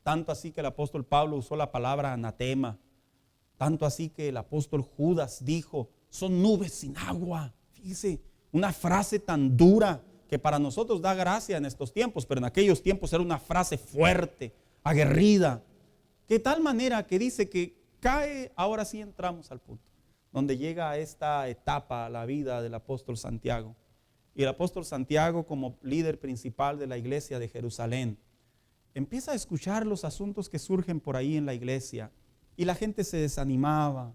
Tanto así que el apóstol Pablo usó la palabra anatema. Tanto así que el apóstol Judas dijo: son nubes sin agua. Fíjese, una frase tan dura que para nosotros da gracia en estos tiempos, pero en aquellos tiempos era una frase fuerte, aguerrida, de tal manera que dice que cae. Ahora sí entramos al punto donde llega a esta etapa la vida del apóstol Santiago. Y el apóstol Santiago, como líder principal de la iglesia de Jerusalén, empieza a escuchar los asuntos que surgen por ahí en la iglesia. Y la gente se desanimaba.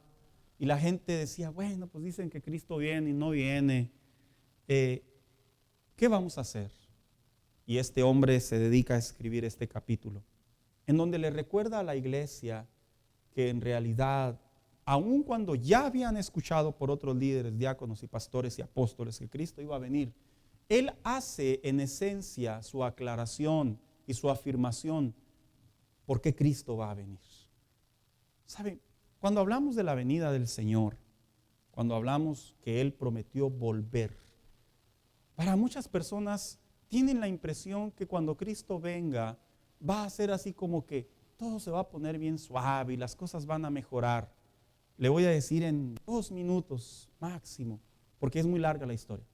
Y la gente decía: bueno, pues dicen que Cristo viene y no viene. ¿Qué vamos a hacer? Y este hombre se dedica a escribir este capítulo, en donde le recuerda a la iglesia que en realidad, aun cuando ya habían escuchado por otros líderes, diáconos y pastores y apóstoles que Cristo iba a venir, él hace en esencia su aclaración y su afirmación por qué Cristo va a venir. ¿Saben? Cuando hablamos de la venida del Señor, cuando hablamos que Él prometió volver, para muchas personas tienen la impresión que cuando Cristo venga va a ser así como que todo se va a poner bien suave y las cosas van a mejorar. Le voy a decir en 2 minutos máximo, porque es muy larga la historia,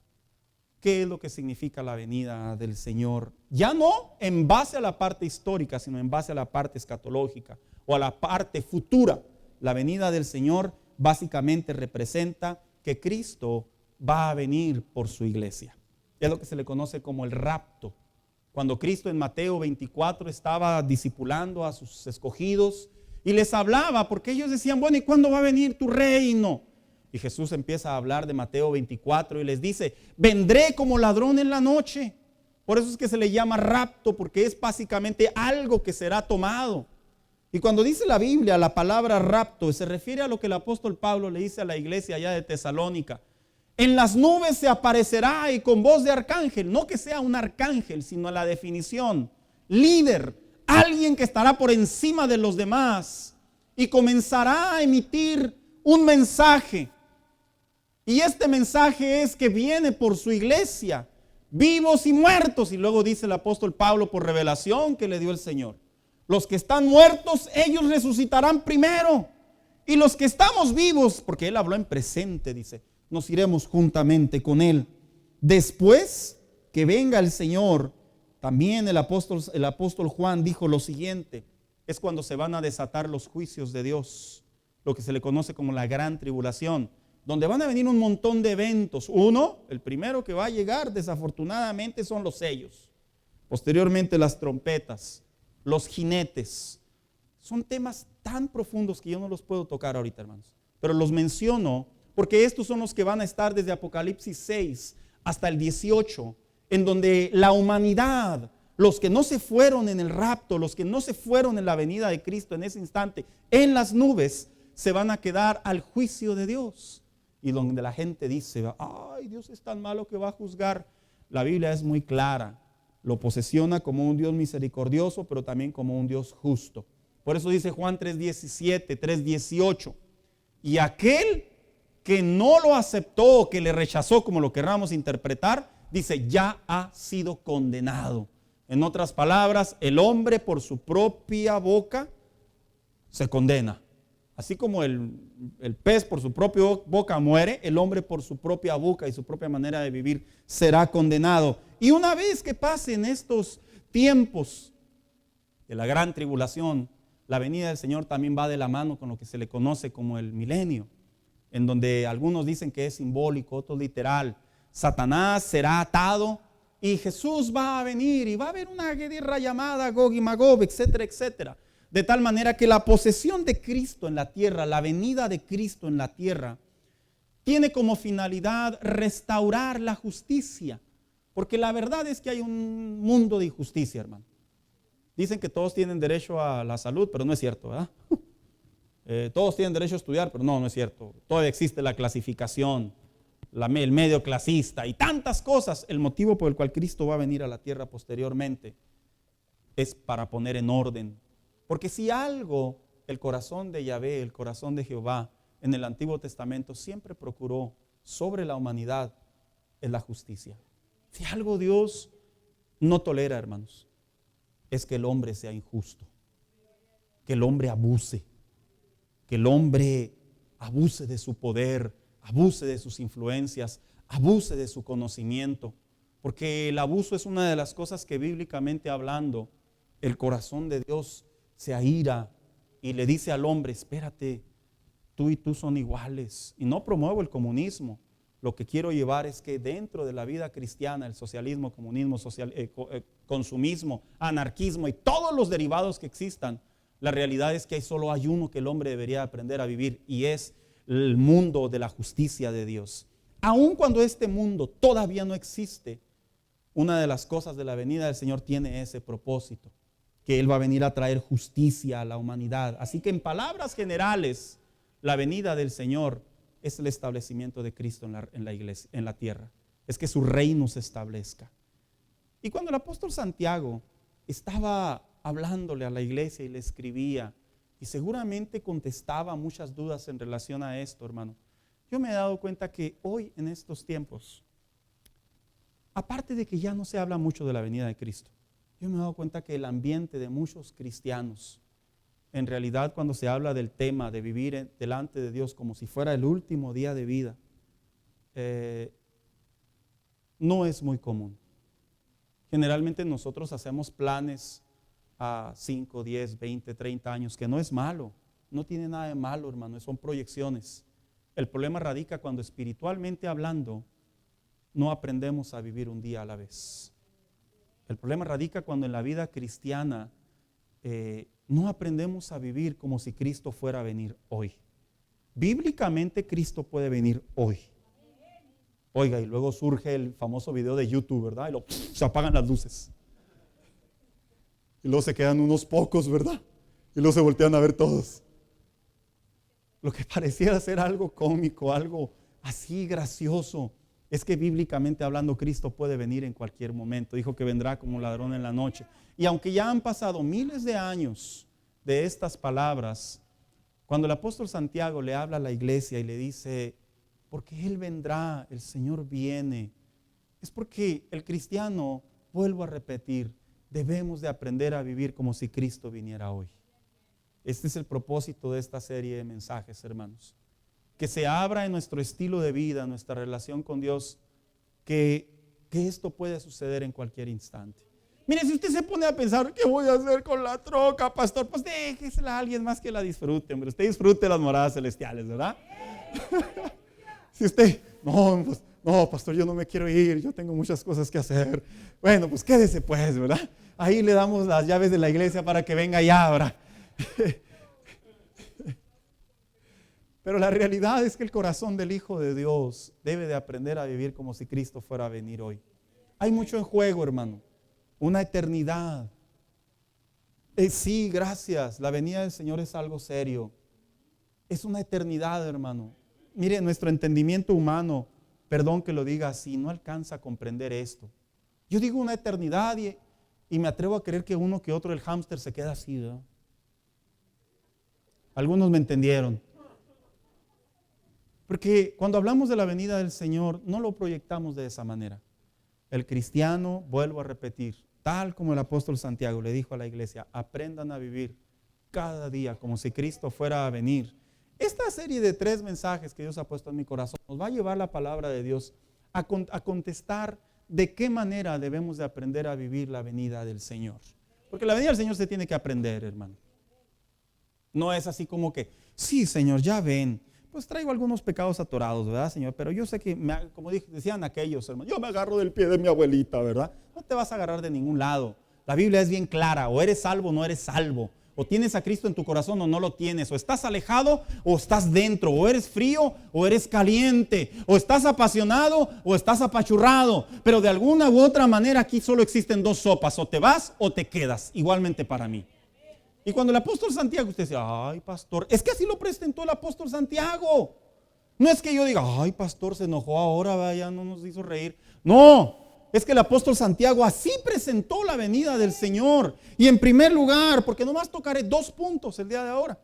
qué es lo que significa la venida del Señor. Ya no en base a la parte histórica, sino en base a la parte escatológica o a la parte futura. La venida del Señor básicamente representa que Cristo va a venir por su iglesia. Es lo que se le conoce como el rapto. Cuando Cristo en Mateo 24 estaba discipulando a sus escogidos y les hablaba, porque ellos decían: bueno, ¿y cuándo va a venir tu reino? Y Jesús empieza a hablar de Mateo 24 y les dice: vendré como ladrón en la noche. Por eso es que se le llama rapto, porque es básicamente algo que será tomado. Y cuando dice la Biblia la palabra rapto, se refiere a lo que el apóstol Pablo le dice a la iglesia allá de Tesalónica: en las nubes se aparecerá y con voz de arcángel. No que sea un arcángel, sino la definición: líder, alguien que estará por encima de los demás y comenzará a emitir un mensaje. Y este mensaje es que viene por su iglesia, vivos y muertos. Y luego dice el apóstol Pablo, por revelación que le dio el Señor: los que están muertos, ellos resucitarán primero. Y los que estamos vivos, porque él habló en presente, dice, nos iremos juntamente con él. Después que venga el Señor, también el apóstol Juan dijo lo siguiente: es cuando se van a desatar los juicios de Dios, lo que se le conoce como la gran tribulación, donde van a venir un montón de eventos. Uno, el primero que va a llegar desafortunadamente son los sellos. Posteriormente las trompetas, los jinetes. Son temas tan profundos que yo no los puedo tocar ahorita, hermanos, pero los menciono porque estos son los que van a estar desde Apocalipsis 6 hasta el 18, en donde la humanidad, los que no se fueron en el rapto, los que no se fueron en la venida de Cristo en ese instante, en las nubes, se van a quedar al juicio de Dios. Y donde la gente dice: ay, Dios es tan malo que va a juzgar. La Biblia es muy clara, lo posesiona como un Dios misericordioso, pero también como un Dios justo. Por eso dice Juan 3:17, 3:18, y aquel que no lo aceptó, que le rechazó, como lo querramos interpretar, dice: ya ha sido condenado. En otras palabras, el hombre por su propia boca se condena. Así como el pez por su propia boca muere, el hombre por su propia boca y su propia manera de vivir será condenado. Y una vez que pasen estos tiempos de la gran tribulación, la venida del Señor también va de la mano con lo que se le conoce como el milenio, en donde algunos dicen que es simbólico, otros literal. Satanás será atado y Jesús va a venir y va a haber una guerra llamada Gog y Magog, etcétera, etcétera. De tal manera que la posesión de Cristo en la tierra, la venida de Cristo en la tierra, tiene como finalidad restaurar la justicia. Porque la verdad es que hay un mundo de injusticia, hermano. Dicen que todos tienen derecho a la salud, pero no es cierto, ¿verdad? Todos tienen derecho a estudiar, pero no es cierto. Todavía existe la clasificación, el medio clasista y tantas cosas. El motivo por el cual Cristo va a venir a la tierra posteriormente es para poner en orden. Porque si algo, el corazón de Yahvé, el corazón de Jehová, en el Antiguo Testamento siempre procuró sobre la humanidad, es la justicia. Si algo Dios no tolera, hermanos, es que el hombre sea injusto, que el hombre abuse, que el hombre abuse de su poder, abuse de sus influencias, abuse de su conocimiento, porque el abuso es una de las cosas que bíblicamente hablando, el corazón de Dios se aira y le dice al hombre, espérate, tú y tú son iguales. Y no promuevo el comunismo. Lo que quiero llevar es que dentro de la vida cristiana, el socialismo, comunismo, consumismo, anarquismo y todos los derivados que existan, la realidad es que solo hay uno que el hombre debería aprender a vivir y es el mundo de la justicia de Dios. Aun cuando este mundo todavía no existe, una de las cosas de la venida del Señor tiene ese propósito, que Él va a venir a traer justicia a la humanidad. Así que en palabras generales, la venida del Señor es el establecimiento de Cristo en la iglesia, en la tierra. Es que su reino se establezca. Y cuando el apóstol Santiago estaba hablándole a la iglesia y le escribía, y seguramente contestaba muchas dudas en relación a esto, hermano, yo me he dado cuenta que hoy en estos tiempos, aparte de que ya no se habla mucho de la venida de Cristo, yo me he dado cuenta que el ambiente de muchos cristianos, en realidad cuando se habla del tema de vivir delante de Dios como si fuera el último día de vida, no es muy común. Generalmente nosotros hacemos planes a 5, 10, 20, 30 años, que no es malo, no tiene nada de malo, hermano, son proyecciones. El problema radica cuando espiritualmente hablando no aprendemos a vivir un día a la vez. El problema radica cuando en la vida cristiana no aprendemos a vivir como si Cristo fuera a venir hoy. Bíblicamente Cristo puede venir hoy. Oiga, y luego surge el famoso video de YouTube, ¿verdad? Y se apagan las luces. Y luego se quedan unos pocos, ¿verdad? Y luego se voltean a ver todos. Lo que pareciera ser algo cómico, algo así gracioso, es que bíblicamente hablando Cristo puede venir en cualquier momento. Dijo que vendrá como ladrón en la noche. Y aunque ya han pasado miles de años de estas palabras, cuando el apóstol Santiago le habla a la iglesia y le dice, porque Él vendrá, el Señor viene, es porque el cristiano, vuelvo a repetir, debemos de aprender a vivir como si Cristo viniera hoy. Este es el propósito de esta serie de mensajes, hermanos. Que se abra en nuestro estilo de vida, nuestra relación con Dios, que esto puede suceder en cualquier instante. Mire, si usted se pone a pensar, ¿qué voy a hacer con la troca, pastor? Pues déjesela a alguien más que la disfrute, hombre. Usted disfrute las moradas celestiales, ¿verdad? Si usted, no, pastor, yo no me quiero ir, yo tengo muchas cosas que hacer. Bueno, pues quédese pues, ¿verdad? Ahí le damos las llaves de la iglesia para que venga y abra. Pero la realidad es que el corazón del Hijo de Dios debe de aprender a vivir como si Cristo fuera a venir hoy. Hay mucho en juego, hermano. Una eternidad. Sí, gracias. La venida del Señor es algo serio. Es una eternidad, hermano. Mire, nuestro entendimiento humano, perdón que lo diga así, no alcanza a comprender esto. Yo digo una eternidad y me atrevo a creer que uno que otro, el hámster, se queda así, ¿verdad? Algunos me entendieron. Porque cuando hablamos de la venida del Señor, no lo proyectamos de esa manera. El cristiano, vuelvo a repetir, tal como el apóstol Santiago le dijo a la iglesia, aprendan a vivir cada día como si Cristo fuera a venir. Esta serie de 3 mensajes que Dios ha puesto en mi corazón nos va a llevar la palabra de Dios a contestar de qué manera debemos de aprender a vivir la venida del Señor. Porque la venida del Señor se tiene que aprender, hermano. No es así como que, sí, Señor, ya ven. Pues traigo algunos pecados atorados, ¿verdad, Señor? Pero yo sé que, como decían aquellos hermanos, yo me agarro del pie de mi abuelita, ¿verdad? No te vas a agarrar de ningún lado. La Biblia es bien clara, o eres salvo o no eres salvo. O tienes a Cristo en tu corazón o no lo tienes. O estás alejado o estás dentro. O eres frío o eres caliente. O estás apasionado o estás apachurrado. Pero de alguna u otra manera aquí solo existen dos sopas. O te vas o te quedas. Igualmente para mí. Y cuando el apóstol Santiago, usted dice, ay pastor, es que así lo presentó el apóstol Santiago. No es que yo diga, ay pastor, se enojó ahora, ya no nos hizo reír. No. Es que el apóstol Santiago así presentó la venida del Señor. Y en primer lugar, porque nomás tocaré 2 puntos el día de ahora,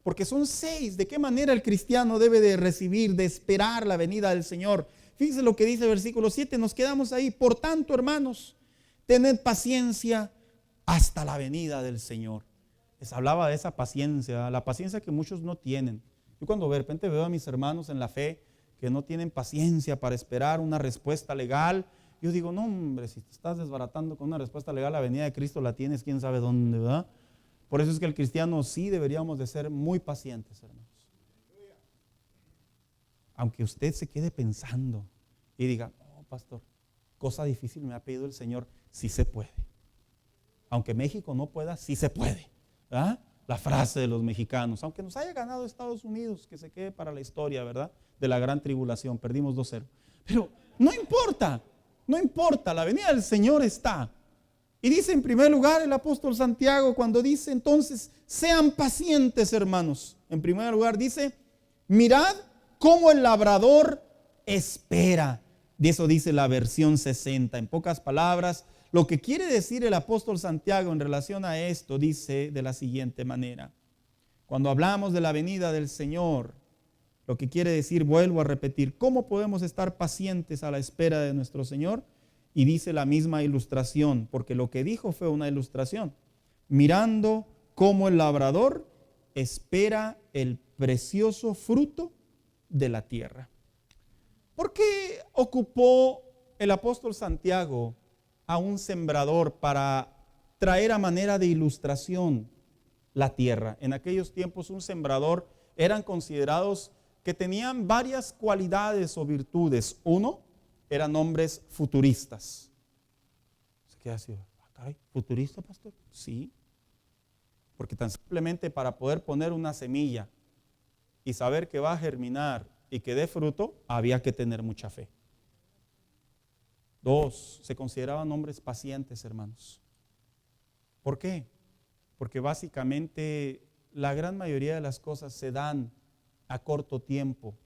porque son 6, de qué manera el cristiano debe de recibir, de esperar la venida del Señor. Fíjense lo que dice el versículo 7, nos quedamos ahí. Por tanto, hermanos, tened paciencia hasta la venida del Señor. Les hablaba de esa paciencia, la paciencia que muchos no tienen. Yo cuando de repente veo a mis hermanos en la fe que no tienen paciencia para esperar una respuesta legal, yo digo, no hombre, si te estás desbaratando con una respuesta legal, la venida de Cristo la tienes quién sabe dónde, ¿verdad? Por eso es que el cristiano sí deberíamos de ser muy pacientes, hermanos. Aunque usted se quede pensando y diga, oh pastor, cosa difícil me ha pedido el Señor, sí se puede. Aunque México no pueda, sí se puede, ¿verdad? La frase de los mexicanos, aunque nos haya ganado Estados Unidos, que se quede para la historia, ¿verdad? De la gran tribulación, perdimos 2-0. Pero no importa. No importa, la venida del Señor está. Y dice en primer lugar el apóstol Santiago, cuando dice entonces, sean pacientes hermanos. En primer lugar dice, mirad cómo el labrador espera. De eso dice la versión 60. En pocas palabras, lo que quiere decir el apóstol Santiago en relación a esto, dice de la siguiente manera. Cuando hablamos de la venida del Señor, lo que quiere decir, vuelvo a repetir, ¿cómo podemos estar pacientes a la espera de nuestro Señor? Y dice la misma ilustración, porque lo que dijo fue una ilustración. Mirando cómo el labrador espera el precioso fruto de la tierra. ¿Por qué ocupó el apóstol Santiago a un sembrador para traer a manera de ilustración la tierra? En aquellos tiempos un sembrador eran considerados que tenían varias cualidades o virtudes. Uno, eran hombres futuristas. ¿Se queda así? ¿Caray? ¿Futurista, pastor? Sí. Porque tan simplemente para poder poner una semilla y saber que va a germinar y que dé fruto, había que tener mucha fe. 2, se consideraban hombres pacientes, hermanos. ¿Por qué? Porque básicamente la gran mayoría de las cosas se dan a corto tiempo,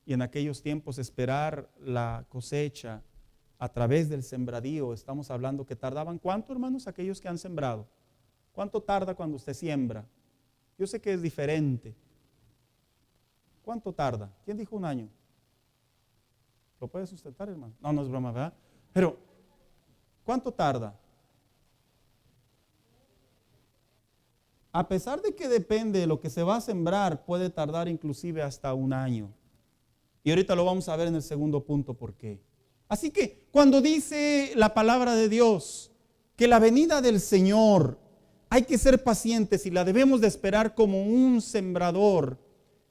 y en aquellos tiempos esperar la cosecha a través del sembradío, estamos hablando que tardaban, ¿cuánto, hermanos? Aquellos que han sembrado, ¿cuánto tarda cuando usted siembra? Yo sé que es diferente. ¿Cuánto tarda? ¿Quién dijo 1 año? ¿Lo puede sustentar, hermano? No, no es broma, ¿verdad? Pero, ¿cuánto tarda? A pesar de que depende de lo que se va a sembrar, puede tardar inclusive hasta 1 año. Y ahorita lo vamos a ver en el segundo punto, ¿por qué? Así que cuando dice la palabra de Dios que la venida del Señor hay que ser pacientes y la debemos de esperar como un sembrador,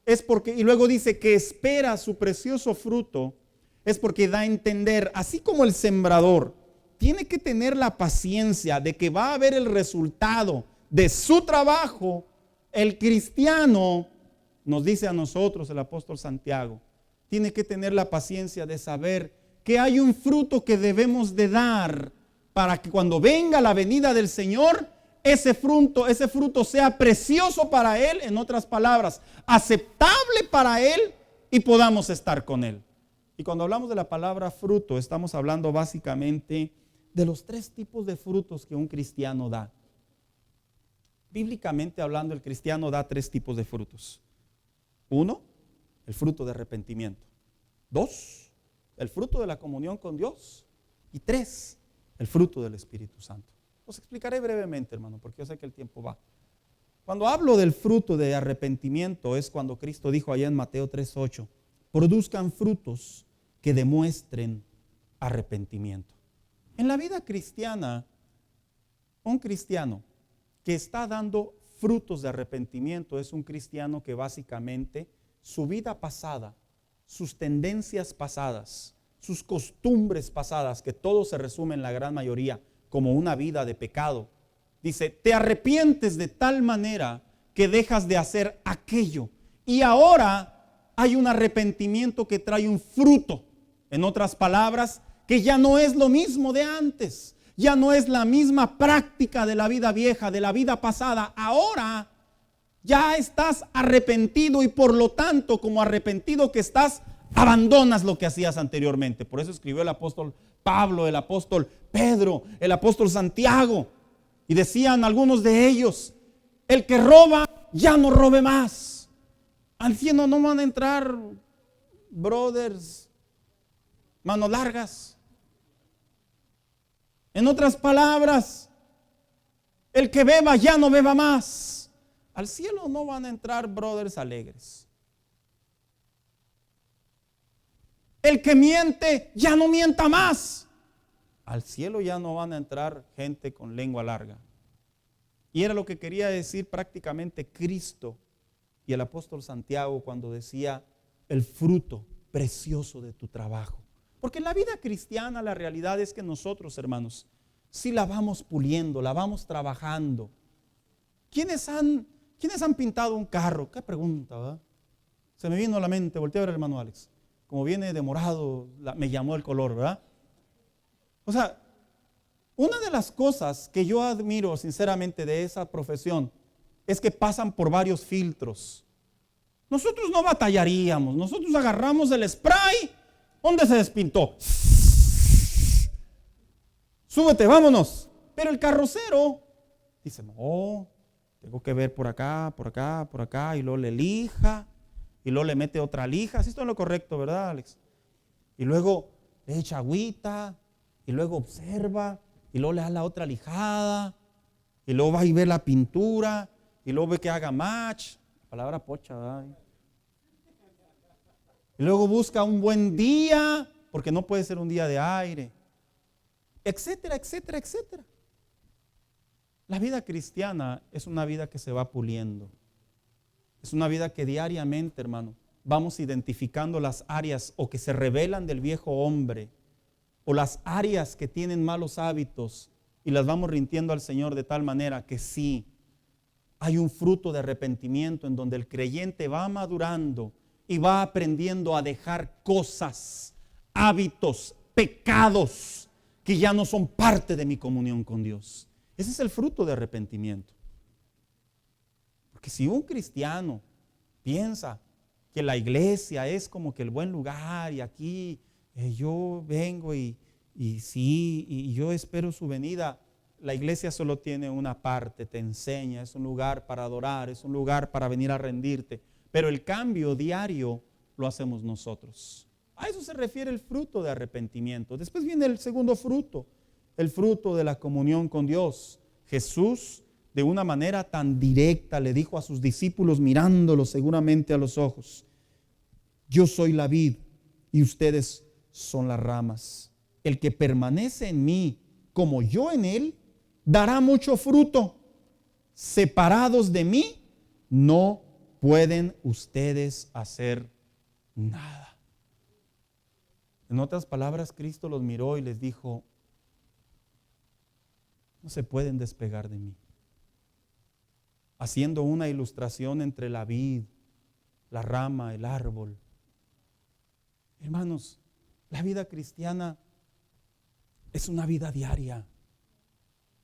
es porque, y luego dice que espera su precioso fruto, es porque da a entender, así como el sembrador tiene que tener la paciencia de que va a haber el resultado de su trabajo, el cristiano, nos dice a nosotros el apóstol Santiago, tiene que tener la paciencia de saber que hay un fruto que debemos de dar para que cuando venga la venida del Señor, ese fruto sea precioso para Él, en otras palabras, aceptable para Él y podamos estar con Él. Y cuando hablamos de la palabra fruto, estamos hablando básicamente de los 3 tipos de frutos que un cristiano da. Bíblicamente hablando, el cristiano da 3 tipos de frutos. 1, el fruto de arrepentimiento. 2, el fruto de la comunión con Dios. Y 3, el fruto del Espíritu Santo. Los explicaré brevemente, hermano, porque yo sé que el tiempo va. Cuando hablo del fruto de arrepentimiento es cuando Cristo dijo allá en Mateo 3:8, produzcan frutos que demuestren arrepentimiento. En la vida cristiana, un cristiano que está dando frutos de arrepentimiento es un cristiano que básicamente su vida pasada, sus tendencias pasadas, sus costumbres pasadas, que todo se resume en la gran mayoría como una vida de pecado, Dice, te arrepientes de tal manera que dejas de hacer aquello. Y ahora hay un arrepentimiento que trae un fruto. En otras palabras, que ya no es lo mismo de antes. Ya no es la misma práctica de la vida vieja, de la vida pasada. Ahora ya estás arrepentido y por lo tanto, como arrepentido que estás, abandonas lo que hacías anteriormente. Por eso escribió el apóstol Pablo, el apóstol Pedro, el apóstol Santiago. Y decían algunos de ellos, el que roba ya no robe más. Al cielo no van a entrar brothers, manos largas. En otras palabras, el que beba ya no beba más. Al cielo no van a entrar brothers alegres. El que miente ya no mienta más. Al cielo ya no van a entrar gente con lengua larga. Y era lo que quería decir prácticamente Cristo y el apóstol Santiago cuando decía el fruto precioso de tu trabajo. Porque en la vida cristiana la realidad es que nosotros, hermanos, sí la vamos puliendo, la vamos trabajando. ¿Quiénes han pintado un carro? Qué pregunta, ¿verdad? Se me vino a la mente, volteé a ver al hermano Alex. Como viene de morado, me llamó el color, ¿verdad? O sea, una de las cosas que yo admiro sinceramente de esa profesión es que pasan por varios filtros. Nosotros no batallaríamos, nosotros agarramos el spray, ¿dónde se despintó? Súbete, vámonos. Pero el carrocero dice, no, tengo que ver por acá, por acá, por acá, y luego le lija, y luego le mete otra lija. Así está en lo correcto, ¿verdad, Alex? Y luego le echa agüita, y luego observa, y luego le da la otra lijada, y luego va y ve la pintura, y luego ve que haga match. Palabra pocha, ¿verdad? Y luego busca un buen día, porque no puede ser un día de aire, etcétera, etcétera, etcétera. La vida cristiana es una vida que se va puliendo. Es una vida que diariamente, hermano, vamos identificando las áreas o que se revelan del viejo hombre o las áreas que tienen malos hábitos y las vamos rindiendo al Señor de tal manera que sí, hay un fruto de arrepentimiento en donde el creyente va madurando y va aprendiendo a dejar cosas, hábitos, pecados que ya no son parte de mi comunión con Dios. Ese es el fruto de arrepentimiento. Porque si un cristiano piensa que la iglesia es como que el buen lugar y aquí yo vengo y sí, y yo espero su venida, la iglesia solo tiene una parte, te enseña, es un lugar para adorar, es un lugar para venir a rendirte, pero el cambio diario lo hacemos nosotros. A eso se refiere el fruto de arrepentimiento. Después viene el segundo fruto, el fruto de la comunión con Dios. Jesús, de una manera tan directa, le dijo a sus discípulos, mirándolos seguramente a los ojos, yo soy la vid y ustedes son las ramas. El que permanece en mí como yo en él, dará mucho fruto. Separados de mí, no pueden ustedes hacer nada. En otras palabras, Cristo los miró y les dijo, no se pueden despegar de mí. Haciendo una ilustración entre la vid, la rama, el árbol. Hermanos, la vida cristiana es una vida diaria.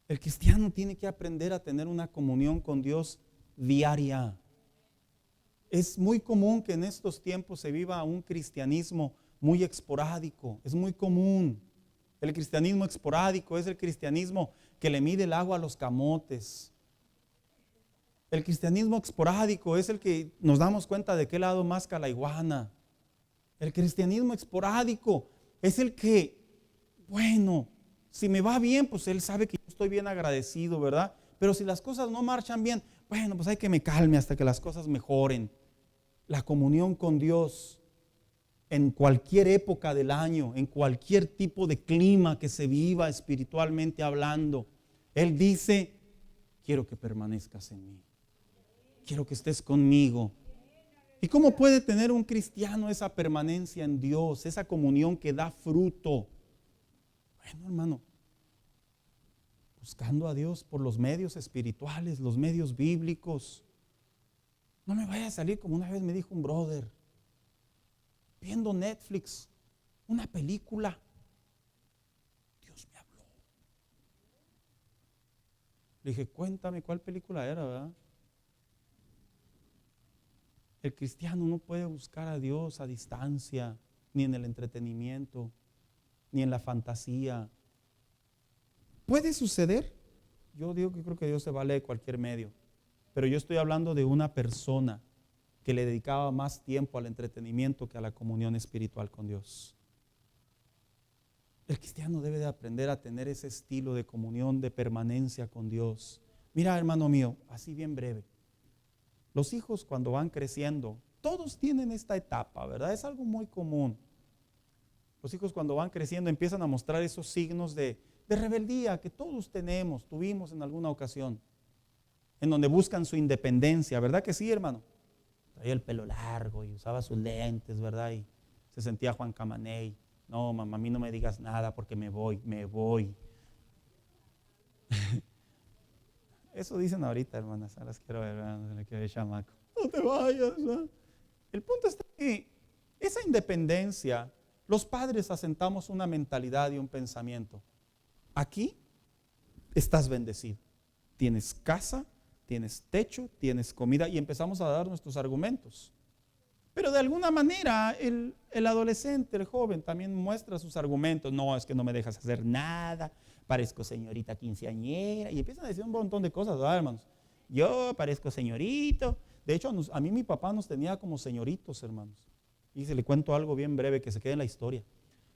El cristiano tiene que aprender a tener una comunión con Dios diaria. Es muy común que en estos tiempos se viva un cristianismo muy esporádico. Es muy común. El cristianismo esporádico es el cristianismo que le mide el agua a los camotes. El cristianismo esporádico es el que nos damos cuenta de qué lado masca la iguana. El cristianismo esporádico es el que, bueno, si me va bien, pues Él sabe que yo estoy bien agradecido, ¿verdad? Pero si las cosas no marchan bien, bueno, pues hay que me calme hasta que las cosas mejoren. La comunión con Dios en cualquier época del año, en cualquier tipo de clima que se viva espiritualmente hablando, Él dice, quiero que permanezcas en mí. Quiero que estés conmigo. ¿Y cómo puede tener un cristiano esa permanencia en Dios, esa comunión que da fruto? Bueno, hermano, buscando a Dios por los medios espirituales, los medios bíblicos. No me vaya a salir como una vez me dijo un brother, viendo Netflix, una película. Dios me habló. Le dije, cuéntame cuál película era, ¿verdad? El cristiano no puede buscar a Dios a distancia, ni en el entretenimiento, ni en la fantasía. ¿Puede suceder? Yo digo que creo que Dios se vale de cualquier medio, pero yo estoy hablando de una persona que le dedicaba más tiempo al entretenimiento que a la comunión espiritual con Dios. El cristiano debe de aprender a tener ese estilo de comunión, de permanencia con Dios. Mira, hermano mío, así bien breve. Los hijos cuando van creciendo, todos tienen esta etapa, ¿verdad? Es algo muy común. Los hijos cuando van creciendo empiezan a mostrar esos signos de rebeldía que todos tuvimos en alguna ocasión, en donde buscan su independencia, ¿verdad que sí, hermano? Traía el pelo largo y usaba sus lentes, ¿verdad? Y se sentía Juan Camaney. No, mamá, a mí no me digas nada porque me voy. Eso dicen ahorita, hermanas, ahora las quiero ver, se le queda el chamaco. No te vayas, ¿no? El punto está que esa independencia, los padres asentamos una mentalidad y un pensamiento. Aquí estás bendecido. Tienes casa, tienes techo, tienes comida y empezamos a dar nuestros argumentos. Pero de alguna manera el adolescente, el joven también muestra sus argumentos. No, es que no me dejas hacer nada, parezco señorita quinceañera. Y empiezan a decir un montón de cosas, ¿verdad, hermanos? Yo parezco señorito. De hecho, a mí mi papá nos tenía como señoritos, hermanos. Y se le cuento algo bien breve que se quede en la historia.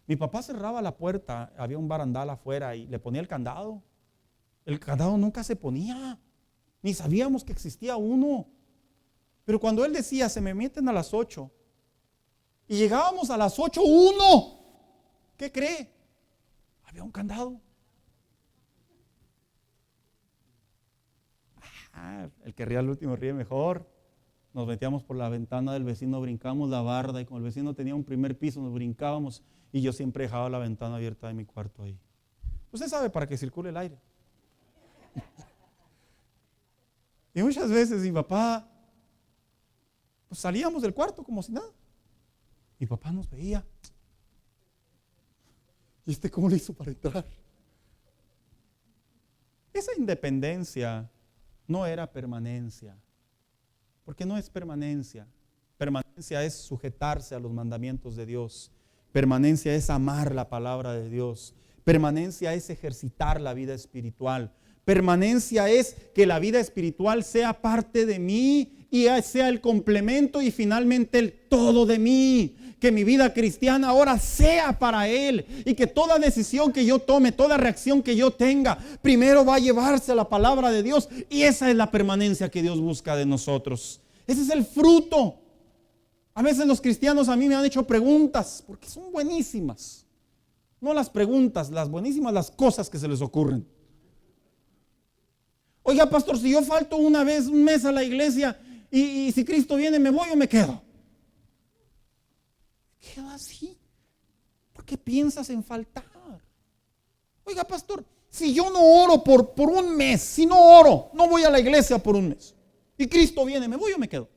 Mi papá cerraba la puerta, había un barandal afuera y le ponía el candado. El candado nunca se ponía, ni sabíamos que existía uno. Pero cuando él decía, se me meten a las 8, y llegábamos a las 8:01, ¿qué cree? Había un candado. El que ría al último ríe mejor. Nos metíamos por la ventana del vecino, brincábamos la barda y como el vecino tenía un primer piso, nos brincábamos y yo siempre dejaba la ventana abierta de mi cuarto ahí. Usted sabe, para que circule el aire. Y muchas veces mi papá, pues salíamos del cuarto como si nada. Mi papá nos veía. ¿Y cómo le hizo para entrar? Esa independencia no era permanencia. Porque no es permanencia. Permanencia es sujetarse a los mandamientos de Dios. Permanencia es amar la palabra de Dios. Permanencia es ejercitar la vida espiritual. Permanencia es que la vida espiritual sea parte de mí y sea el complemento y finalmente el todo de mí. Que mi vida cristiana ahora sea para Él y que toda decisión que yo tome, toda reacción que yo tenga, primero va a llevarse a la palabra de Dios y esa es la permanencia que Dios busca de nosotros. Ese es el fruto. A veces los cristianos a mí me han hecho preguntas porque son buenísimas. No las preguntas, las buenísimas, las cosas que se les ocurren. Oiga, pastor, si yo falto una vez, un mes a la iglesia y si Cristo viene, ¿me voy o me quedo? ¿Quedo así? ¿Por qué piensas en faltar? Oiga, pastor, si yo no oro por un mes, si no oro, no voy a la iglesia por un mes y Cristo viene, ¿me voy o me quedo?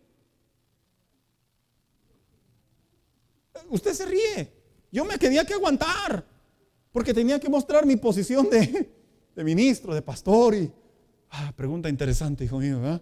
Usted se ríe. Yo me tenía que aguantar porque tenía que mostrar mi posición de ministro, de pastor y pregunta interesante, hijo mío, ¿verdad?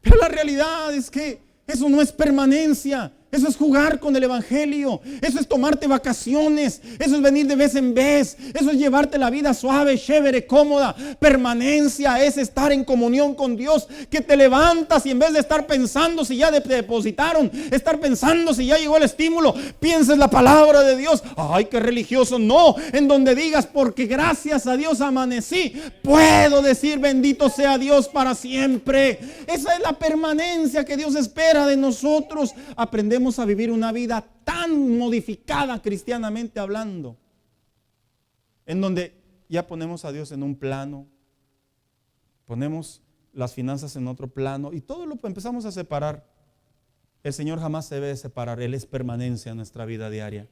Pero la realidad es que eso no es permanencia. Eso es jugar con el evangelio. Eso es tomarte vacaciones. Eso es venir de vez en vez. Eso es llevarte la vida suave, chévere, cómoda. Permanencia es estar en comunión con Dios. Que te levantas y en vez de estar pensando si ya te depositaron, estar pensando si ya llegó el estímulo, pienses la palabra de Dios. Ay, qué religioso. No, en donde digas, porque gracias a Dios amanecí, puedo decir bendito sea Dios para siempre. Esa es la permanencia que Dios espera de nosotros. Aprendemos a vivir una vida tan modificada cristianamente hablando, en donde ya ponemos a Dios en un plano, ponemos las finanzas en otro plano y todo lo empezamos a separar. El Señor jamás se debe separar. Él es permanencia en nuestra vida diaria.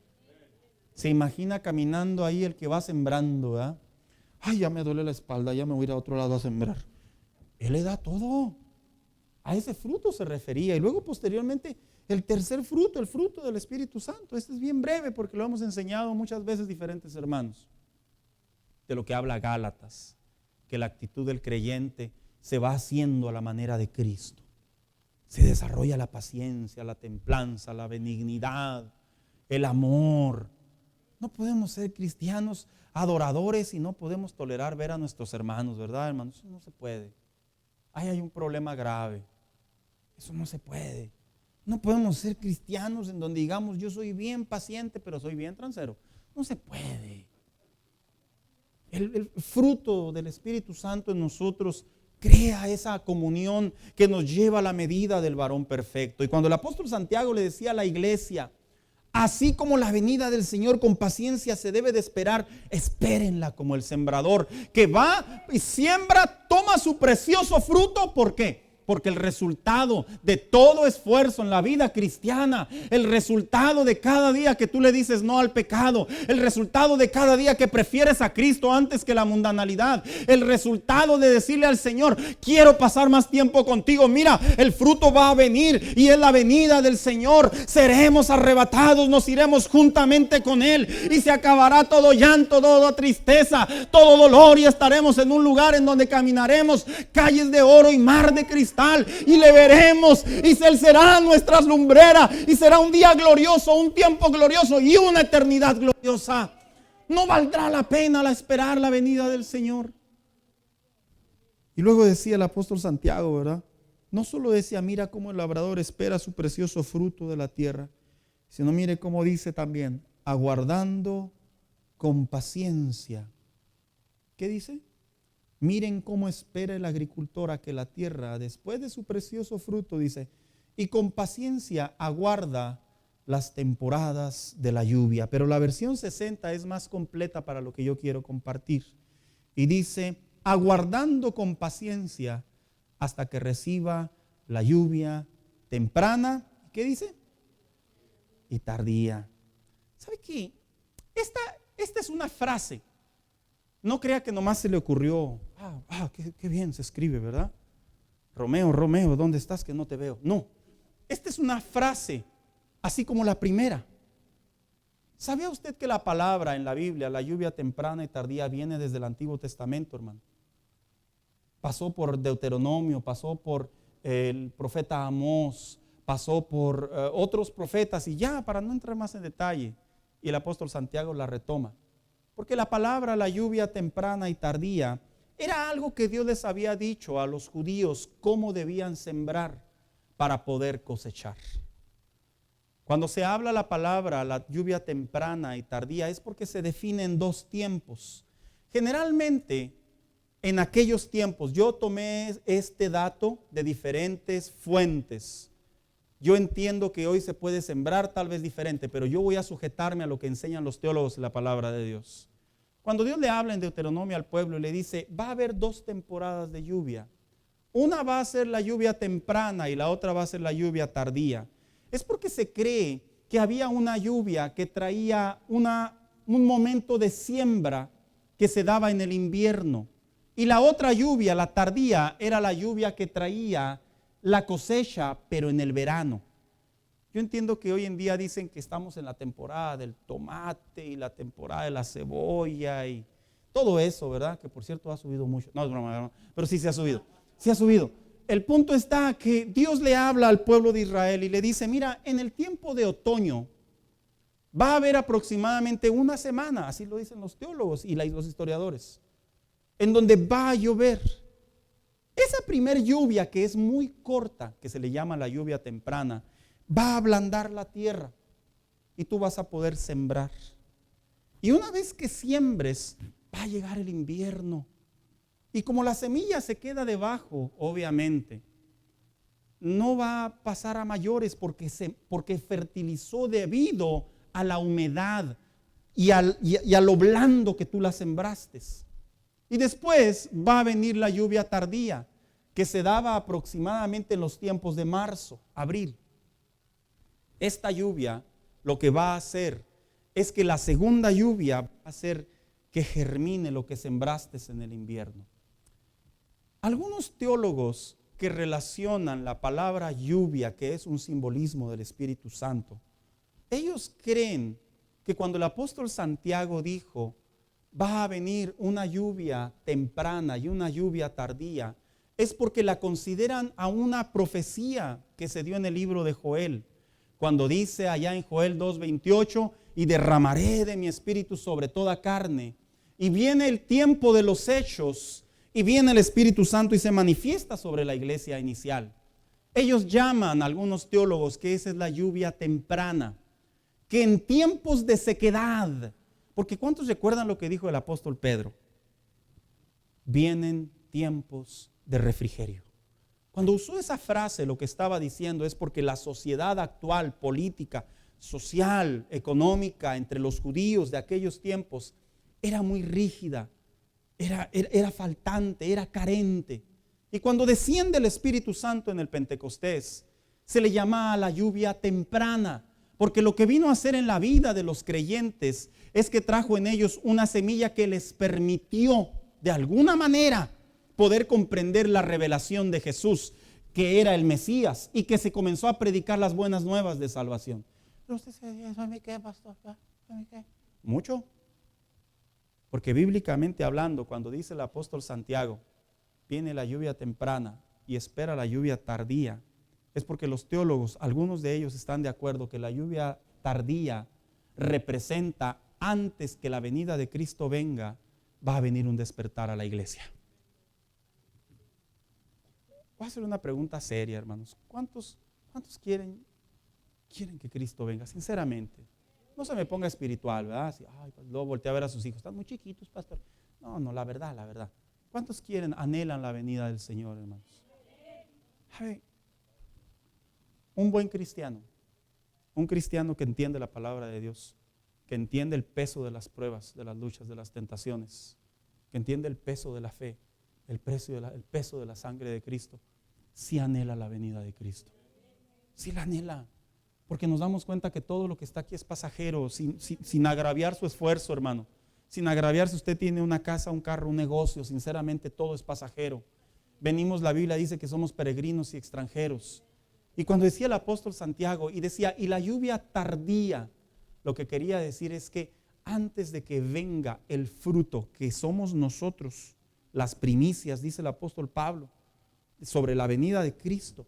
Se imagina caminando ahí el que va sembrando, ¿verdad? ay, ya me duele la espalda, ya me voy a ir a otro lado a sembrar. Él le da todo. A ese fruto se refería. Y luego posteriormente el tercer fruto, el fruto del Espíritu Santo. Este es bien breve porque lo hemos enseñado muchas veces diferentes hermanos. De lo que habla Gálatas, que la actitud del creyente se va haciendo a la manera de Cristo. Se desarrolla la paciencia, la templanza, la benignidad, el amor. No podemos ser cristianos adoradores y no podemos tolerar ver a nuestros hermanos, ¿verdad, hermanos? Eso no se puede. Ahí hay un problema grave. Eso no se puede. No podemos ser cristianos en donde digamos yo soy bien paciente, pero soy bien transero. No se puede. El fruto del Espíritu Santo en nosotros crea esa comunión que nos lleva a la medida del varón perfecto. Y cuando el apóstol Santiago le decía a la iglesia, así como la venida del Señor con paciencia se debe de esperar, espérenla como el sembrador que va y siembra, toma su precioso fruto. ¿Por qué? Porque el resultado de todo esfuerzo en la vida cristiana, el resultado de cada día que tú le dices no al pecado, el resultado de cada día que prefieres a Cristo antes que la mundanalidad, el resultado de decirle al Señor, quiero pasar más tiempo contigo. Mira, el fruto va a venir y es la venida del Señor. Seremos arrebatados, nos iremos juntamente con Él y se acabará todo llanto, toda tristeza, todo dolor, y estaremos en un lugar en donde caminaremos calles de oro y mar de cristal. Y le veremos y Él será nuestra lumbrera y será un día glorioso, un tiempo glorioso y una eternidad gloriosa. No valdrá la pena esperar la venida del Señor. Y luego decía el apóstol Santiago, ¿verdad? No solo decía, mira cómo el labrador espera su precioso fruto de la tierra, sino mire cómo dice también, aguardando con paciencia. ¿Qué dice? Miren cómo espera el agricultor a que la tierra, después de su precioso fruto, dice, y con paciencia aguarda las temporadas de la lluvia. Pero la versión 60 es más completa para lo que yo quiero compartir. Y dice, aguardando con paciencia hasta que reciba la lluvia temprana. ¿Qué dice? Y tardía. ¿Sabe qué? Esta es una frase. No crea que nomás se le ocurrió, qué bien se escribe, ¿verdad? Romeo, Romeo, ¿dónde estás que no te veo? No, esta es una frase, así como la primera. ¿Sabía usted que la palabra en la Biblia, la lluvia temprana y tardía, viene desde el Antiguo Testamento, hermano? Pasó por Deuteronomio, pasó por el profeta Amós, pasó por otros profetas, y ya, para no entrar más en detalle, y el apóstol Santiago la retoma. Porque la palabra, la lluvia temprana y tardía, era algo que Dios les había dicho a los judíos cómo debían sembrar para poder cosechar. Cuando se habla la palabra, la lluvia temprana y tardía, es porque se define en dos tiempos. Generalmente, en aquellos tiempos, yo tomé este dato de diferentes fuentes. Yo entiendo que hoy se puede sembrar tal vez diferente, pero yo voy a sujetarme a lo que enseñan los teólogos de la palabra de Dios. Cuando Dios le habla en Deuteronomio al pueblo y le dice, va a haber dos temporadas de lluvia. Una va a ser la lluvia temprana y la otra va a ser la lluvia tardía. Es porque se cree que había una lluvia que traía un momento de siembra que se daba en el invierno. Y la otra lluvia, la tardía, era la lluvia que traía la cosecha, pero en el verano. Yo entiendo que hoy en día dicen que estamos en la temporada del tomate y la temporada de la cebolla y todo eso, ¿verdad? Que por cierto ha subido mucho. No, es broma, pero sí se ha subido. Sí ha subido. El punto está que Dios le habla al pueblo de Israel y le dice, mira, en el tiempo de otoño va a haber aproximadamente una semana, así lo dicen los teólogos y los historiadores, en donde va a llover. Esa primer lluvia, que es muy corta, que se le llama la lluvia temprana, va a ablandar la tierra y tú vas a poder sembrar. Y una vez que siembres, va a llegar el invierno. Y como la semilla se queda debajo, obviamente, no va a pasar a mayores porque fertilizó debido a la humedad y a lo blando que tú la sembraste. Y después va a venir la lluvia tardía, que se daba aproximadamente en los tiempos de marzo, abril. Esta lluvia lo que va a hacer es que la segunda lluvia va a ser que germine lo que sembraste en el invierno. Algunos teólogos que relacionan la palabra lluvia, que es un simbolismo del Espíritu Santo, ellos creen que cuando el apóstol Santiago dijo, va a venir una lluvia temprana y una lluvia tardía, es porque la consideran a una profecía que se dio en el libro de Joel, cuando dice allá en Joel 2:28, y derramaré de mi espíritu sobre toda carne. Y viene el tiempo de los hechos, y viene el Espíritu Santo y se manifiesta sobre la iglesia inicial. Ellos llaman, algunos teólogos, que esa es la lluvia temprana, que en tiempos de sequedad, porque ¿cuántos recuerdan lo que dijo el apóstol Pedro? Vienen tiempos de refrigerio. Cuando usó esa frase, lo que estaba diciendo es porque la sociedad actual, política, social, económica, entre los judíos de aquellos tiempos, era muy rígida, era faltante, era carente. Y cuando desciende el Espíritu Santo en el Pentecostés, se le llama la lluvia temprana, porque lo que vino a hacer en la vida de los creyentes es que trajo en ellos una semilla que les permitió de alguna manera poder comprender la revelación de Jesús, que era el Mesías, y que se comenzó a predicar las buenas nuevas de salvación. Pero usted se dice, ¿eso a mí qué, pastor? ¿A mí qué? Mucho. Porque bíblicamente hablando, cuando dice el apóstol Santiago, viene la lluvia temprana y espera la lluvia tardía, es porque los teólogos, algunos de ellos están de acuerdo que la lluvia tardía representa, antes que la venida de Cristo venga, va a venir un despertar a la iglesia. Voy a hacer una pregunta seria, hermanos. ¿Cuántos quieren que Cristo venga? Sinceramente. No se me ponga espiritual, ¿verdad? Así, luego voltea a ver a sus hijos. Están muy chiquitos, pastor. No, la verdad. ¿Cuántos anhelan la venida del Señor, hermanos? A ver, un buen cristiano, un cristiano que entiende la palabra de Dios, que entiende el peso de las pruebas, de las luchas, de las tentaciones, que entiende el peso de la fe, el peso de la sangre de Cristo, sí anhela la venida de Cristo. Sí la anhela. Porque nos damos cuenta que todo lo que está aquí es pasajero, sin agraviar su esfuerzo, hermano. Sin agraviar si usted tiene una casa, un carro, un negocio, sinceramente todo es pasajero. Venimos, la Biblia dice que somos peregrinos y extranjeros. Y cuando decía el apóstol Santiago, y decía, y la lluvia tardía, lo que quería decir es que antes de que venga el fruto que somos nosotros, las primicias, dice el apóstol Pablo, sobre la venida de Cristo,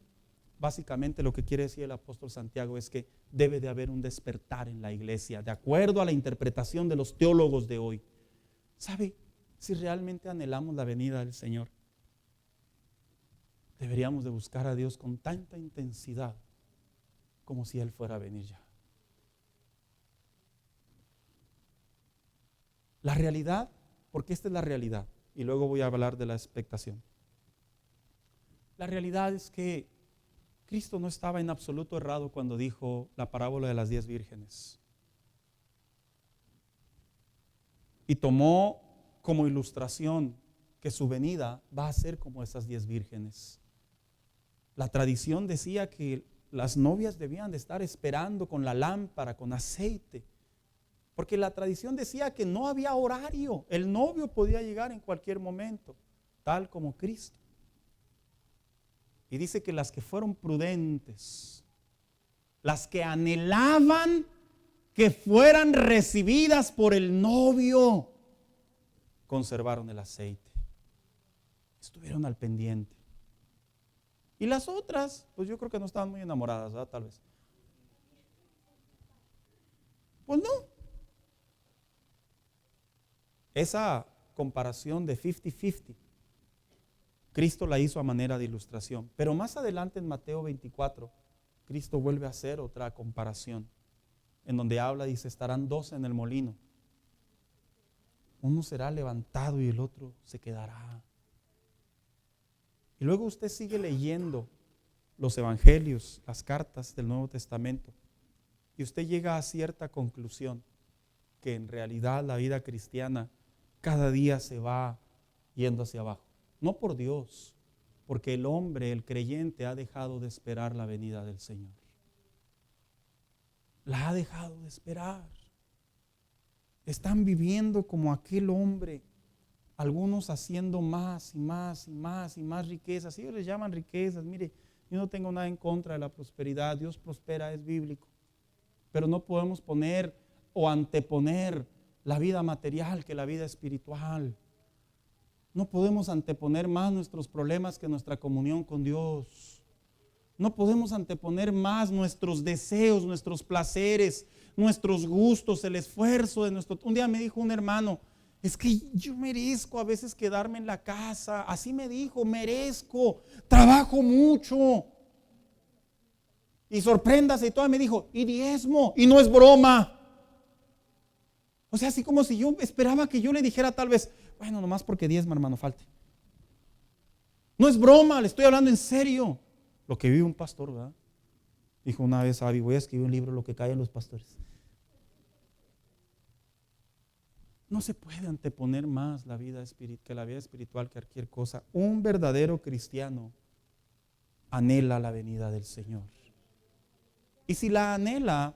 básicamente lo que quiere decir el apóstol Santiago es que debe de haber un despertar en la iglesia, de acuerdo a la interpretación de los teólogos de hoy. ¿Sabe? Si realmente anhelamos la venida del Señor, deberíamos de buscar a Dios con tanta intensidad como si Él fuera a venir ya. La realidad, porque esta es la realidad, y luego voy a hablar de la expectación. La realidad es que Cristo no estaba en absoluto errado cuando dijo la parábola de las 10 vírgenes. Y tomó como ilustración que su venida va a ser como esas 10 vírgenes. La tradición decía que las novias debían de estar esperando con la lámpara, con aceite. Porque la tradición decía que no había horario. El novio podía llegar en cualquier momento, tal como Cristo. Y dice que las que fueron prudentes, las que anhelaban que fueran recibidas por el novio, conservaron el aceite. Estuvieron al pendiente. Y las otras, pues yo creo que no estaban muy enamoradas, ¿verdad? Tal vez. Pues no. Esa comparación de 50-50, Cristo la hizo a manera de ilustración. Pero más adelante en Mateo 24, Cristo vuelve a hacer otra comparación, en donde habla, dice, estarán 2 en el molino. Uno será levantado y el otro se quedará. Y luego usted sigue leyendo los evangelios, las cartas del Nuevo Testamento, y usted llega a cierta conclusión, que en realidad la vida cristiana cada día se va yendo hacia abajo. No por Dios, porque el hombre, el creyente, ha dejado de esperar la venida del Señor. La ha dejado de esperar. están viviendo como aquel hombre, algunos haciendo más y más y más y más riquezas. Ellos les llaman riquezas. Mire, yo no tengo nada en contra de la prosperidad. Dios prospera, es bíblico. Pero no podemos poner o anteponer la vida material que la vida espiritual. No podemos anteponer más nuestros problemas que nuestra comunión con Dios. No podemos anteponer más nuestros deseos, nuestros placeres, nuestros gustos, el esfuerzo de nuestro... Un día me dijo un hermano, es que yo merezco a veces quedarme en la casa. Así me dijo, merezco, trabajo mucho. Y sorpréndase y todo, me dijo, y diezmo, y no es broma. O sea, así como si yo esperaba que yo le dijera tal vez, bueno, nomás porque diezma, hermano, falte. No es broma, le estoy hablando en serio. Lo que vive un pastor, ¿verdad? Dijo una vez Abby, voy a escribir un libro, lo que callan los pastores. No se puede anteponer más la vida espiritual que cualquier cosa. Un verdadero cristiano anhela la venida del Señor. Y si la anhela,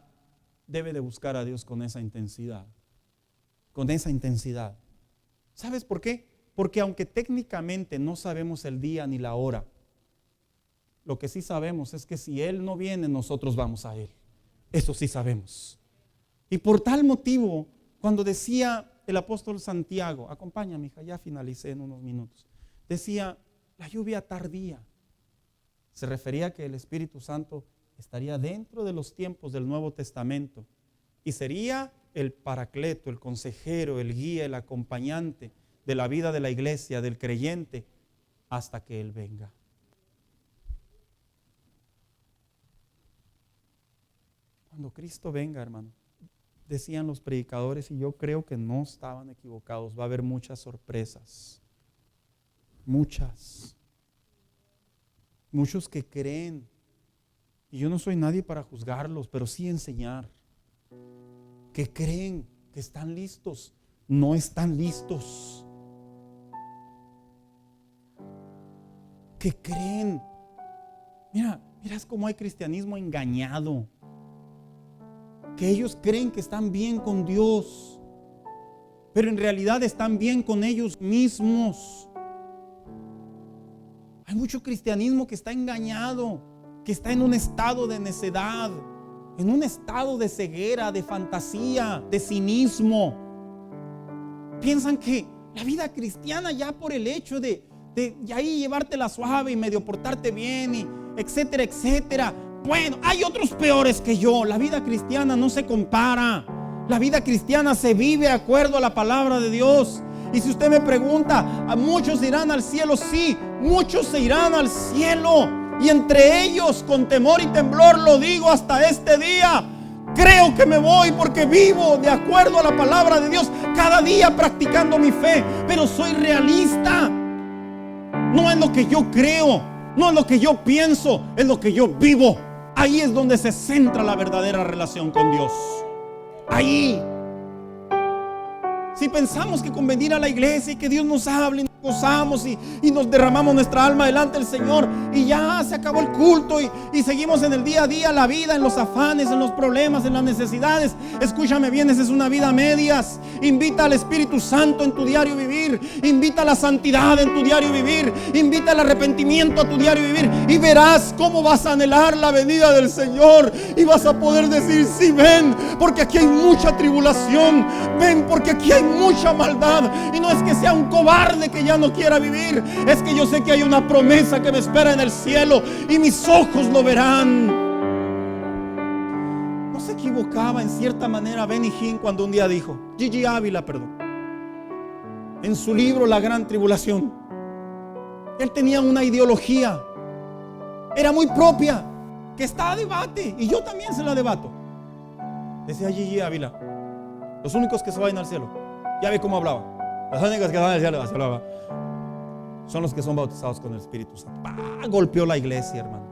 debe de buscar a Dios con esa intensidad. Con esa intensidad. ¿Sabes por qué? Porque aunque técnicamente no sabemos el día ni la hora, lo que sí sabemos es que si Él no viene, nosotros vamos a Él. Eso sí sabemos. Y por tal motivo, cuando decía el apóstol Santiago, acompáñame, hija, ya finalicé en unos minutos. Decía, la lluvia tardía. Se refería a que el Espíritu Santo estaría dentro de los tiempos del Nuevo Testamento y sería el paracleto, el consejero, el guía, el acompañante de la vida de la iglesia, del creyente, hasta que Él venga. Cuando Cristo venga, hermano, decían los predicadores, y yo creo que no estaban equivocados, va a haber muchas sorpresas. Muchas. Muchos que creen, y yo no soy nadie para juzgarlos, pero sí enseñar, que creen que están listos, no están listos. Que creen. Miras cómo hay cristianismo engañado. Que ellos creen que están bien con Dios, pero en realidad están bien con ellos mismos. Hay mucho cristianismo que está engañado, que está en un estado de necedad, en un estado de ceguera, de fantasía, de cinismo. Piensan que la vida cristiana, ya por el hecho de ahí llevártela suave y medio portarte bien, y etcétera, etcétera. Bueno, hay otros peores que yo. La vida cristiana no se compara. La vida cristiana se vive de acuerdo a la palabra de Dios. Y si usted me pregunta, ¿a muchos irán al cielo? Sí, muchos se irán al cielo. Y entre ellos, con temor y temblor, lo digo hasta este día, creo que me voy porque vivo de acuerdo a la palabra de Dios, cada día practicando mi fe. Pero soy realista. No es lo que yo creo, no es lo que yo pienso, es lo que yo vivo. Ahí es donde se centra la verdadera relación con Dios. Ahí. Si pensamos que con venir a la iglesia y que Dios nos hable, nos gozamos y nos derramamos nuestra alma delante del Señor y ya se acabó el culto y seguimos en el día a día la vida, en los afanes, en los problemas, en las necesidades. Escúchame bien, esa es una vida a medias. Invita al Espíritu Santo en tu diario vivir. Invita a la santidad en tu diario vivir. Invita al arrepentimiento a tu diario vivir y verás cómo vas a anhelar la venida del Señor y vas a poder decir, sí, ven, porque aquí hay mucha tribulación. Ven, porque aquí hay mucha maldad. Y no es que sea un cobarde que ya no quiera vivir, es que yo sé que hay una promesa que me espera en el cielo y mis ojos lo verán. No se equivocaba en cierta manera Benny Hinn cuando un día dijo, Gigi Ávila, perdón, en su libro La Gran Tribulación, él tenía una ideología, era muy propia, que está a debate, y yo también se la debato. Decía Gigi Ávila, los únicos que se vayan al cielo, ya ve cómo hablaba, las únicas que van al cielo, hablaba, son los que son bautizados con el Espíritu Santo. Golpeó la iglesia, hermano.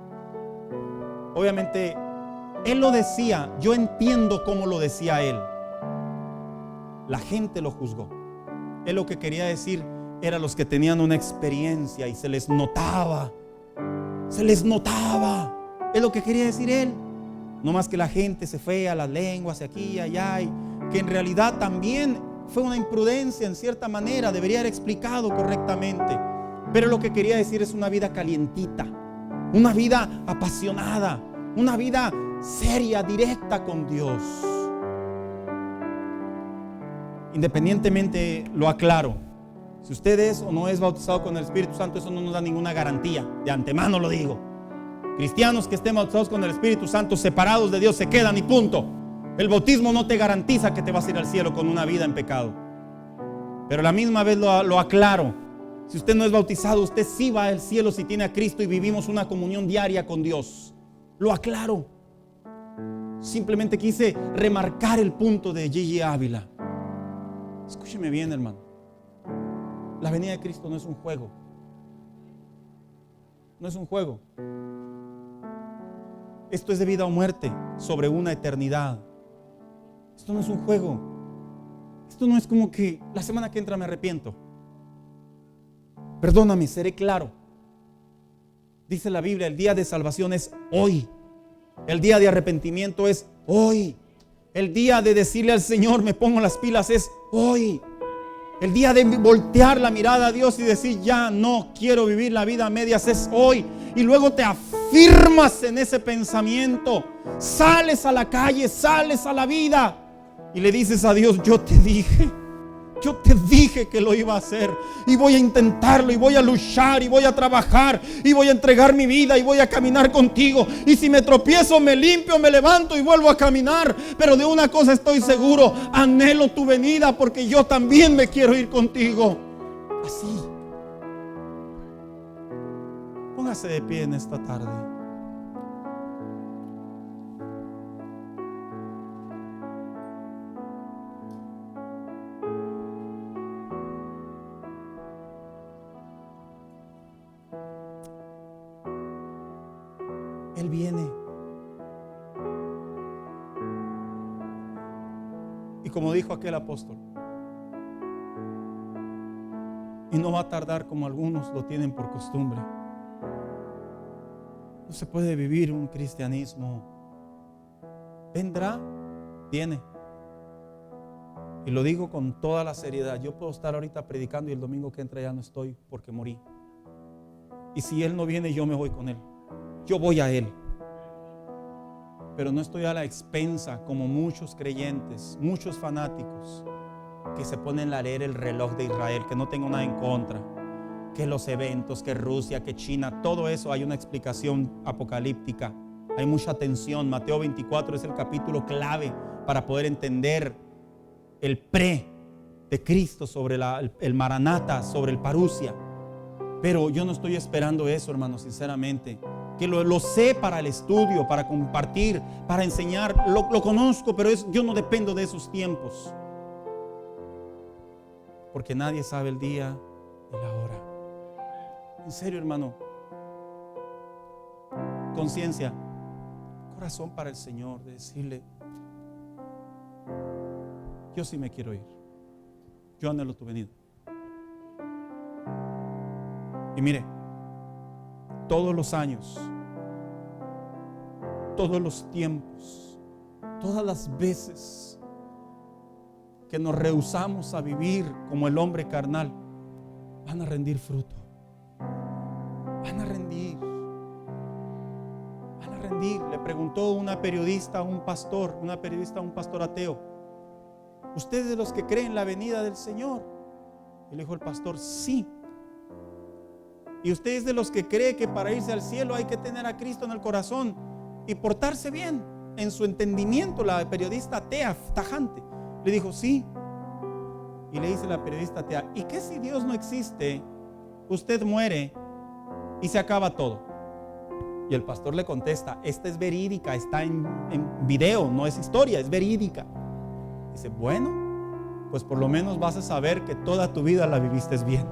Obviamente él lo decía, yo entiendo cómo lo decía él. La gente lo juzgó. Él lo que quería decir era los que tenían una experiencia y se les notaba. Se les notaba. Es lo que quería decir él. No más que la gente se fue a las lenguas, aquí y allá, y que en realidad también fue una imprudencia en cierta manera, debería haber explicado correctamente. Pero lo que quería decir es una vida calientita, una vida apasionada, una vida seria, directa con Dios. Independientemente, lo aclaro, si usted es o no es bautizado con el Espíritu Santo, eso no nos da ninguna garantía, de antemano lo digo. Cristianos que estén bautizados con el Espíritu Santo, separados de Dios, se quedan y punto. El bautismo no te garantiza que te vas a ir al cielo con una vida en pecado. Pero a la misma vez lo aclaro, si usted no es bautizado, usted sí va al cielo si tiene a Cristo y vivimos una comunión diaria con Dios. Lo aclaro. Simplemente quise remarcar el punto de Gigi Ávila. Escúcheme bien, hermano. La venida de Cristo no es un juego. No es un juego. Esto es de vida o muerte sobre una eternidad. Esto no es un juego. Esto no es como que la semana que entra me arrepiento. Perdóname, seré claro. Dice la Biblia, el día de salvación es hoy. El día de arrepentimiento es hoy. El día de decirle al Señor, me pongo las pilas, es hoy. El día de voltear la mirada a Dios y decir, ya no quiero vivir la vida a medias, es hoy. Y luego te afirmas en ese pensamiento. Sales a la calle, sales a la vida y le dices a Dios, yo te dije que lo iba a hacer y voy a intentarlo y voy a luchar y voy a trabajar y voy a entregar mi vida y voy a caminar contigo, y si me tropiezo me limpio, me levanto y vuelvo a caminar, pero de una cosa estoy seguro, anhelo tu venida porque yo también me quiero ir contigo. Así. Póngase de pie en esta tarde. Él viene. Y como dijo aquel apóstol, y no va a tardar como algunos lo tienen por costumbre. No se puede vivir un cristianismo. Vendrá, viene. Y lo digo con toda la seriedad. Yo puedo estar ahorita predicando y el domingo que entra ya no estoy porque morí. Y si Él no viene, yo me voy con Él. Yo voy a Él. Pero no estoy a la expensa como muchos creyentes, muchos fanáticos que se ponen a leer el reloj de Israel, que no tengo nada en contra, que los eventos, que Rusia, que China, todo eso hay una explicación apocalíptica. Hay mucha tensión. Mateo 24 es el capítulo clave para poder entender el pre de Cristo sobre el Maranata, sobre el Parusia. Pero yo no estoy esperando eso, hermano, sinceramente. Que lo sé para el estudio, para compartir, para enseñar. Lo conozco, pero yo no dependo de esos tiempos. Porque nadie sabe el día y la hora. En serio, hermano. Conciencia, corazón para el Señor, de decirle, yo sí me quiero ir. Yo anhelo tu venida. Y mire, todos los años, todos los tiempos, todas las veces que nos rehusamos a vivir como el hombre carnal, van a rendir fruto. Van a rendir. Van a rendir. Le preguntó una periodista a un pastor, ateo, ¿usted es de los que creen la venida del Señor? Y le dijo el pastor, sí. ¿Y usted es de los que cree que para irse al cielo hay que tener a Cristo en el corazón y portarse bien? En su entendimiento, la periodista atea, tajante, le dijo, sí. Y le dice la periodista atea, ¿y qué si Dios no existe? Usted muere y se acaba todo. Y el pastor le contesta, esta es verídica, está en video, no es historia, es verídica. Dice, bueno, pues por lo menos vas a saber que toda tu vida la viviste bien.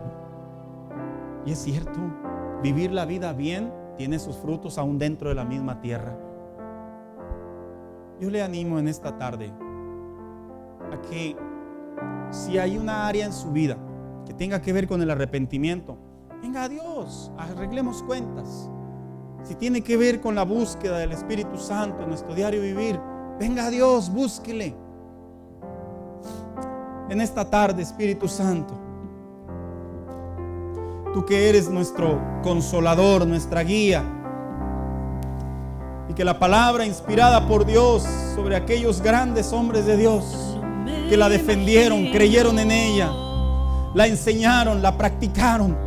Y es cierto, vivir la vida bien tiene sus frutos aún dentro de la misma tierra. Yo le animo en esta tarde a que si hay una área en su vida que tenga que ver con el arrepentimiento, venga a Dios, arreglemos cuentas. Si tiene que ver con la búsqueda del Espíritu Santo en nuestro diario vivir, venga a Dios, búsquele. en esta tarde, Espíritu Santo. Tú que eres nuestro consolador, nuestra guía. Y que la palabra inspirada por Dios sobre aquellos grandes hombres de Dios que la defendieron, creyeron en ella, la enseñaron, la practicaron.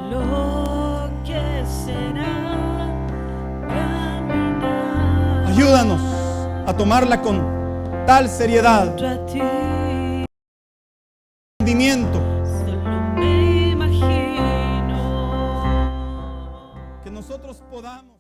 Lo que será caminar. Ayúdanos a tomarla con tal seriedad, entendimiento, Solo me imagino. que nosotros podamos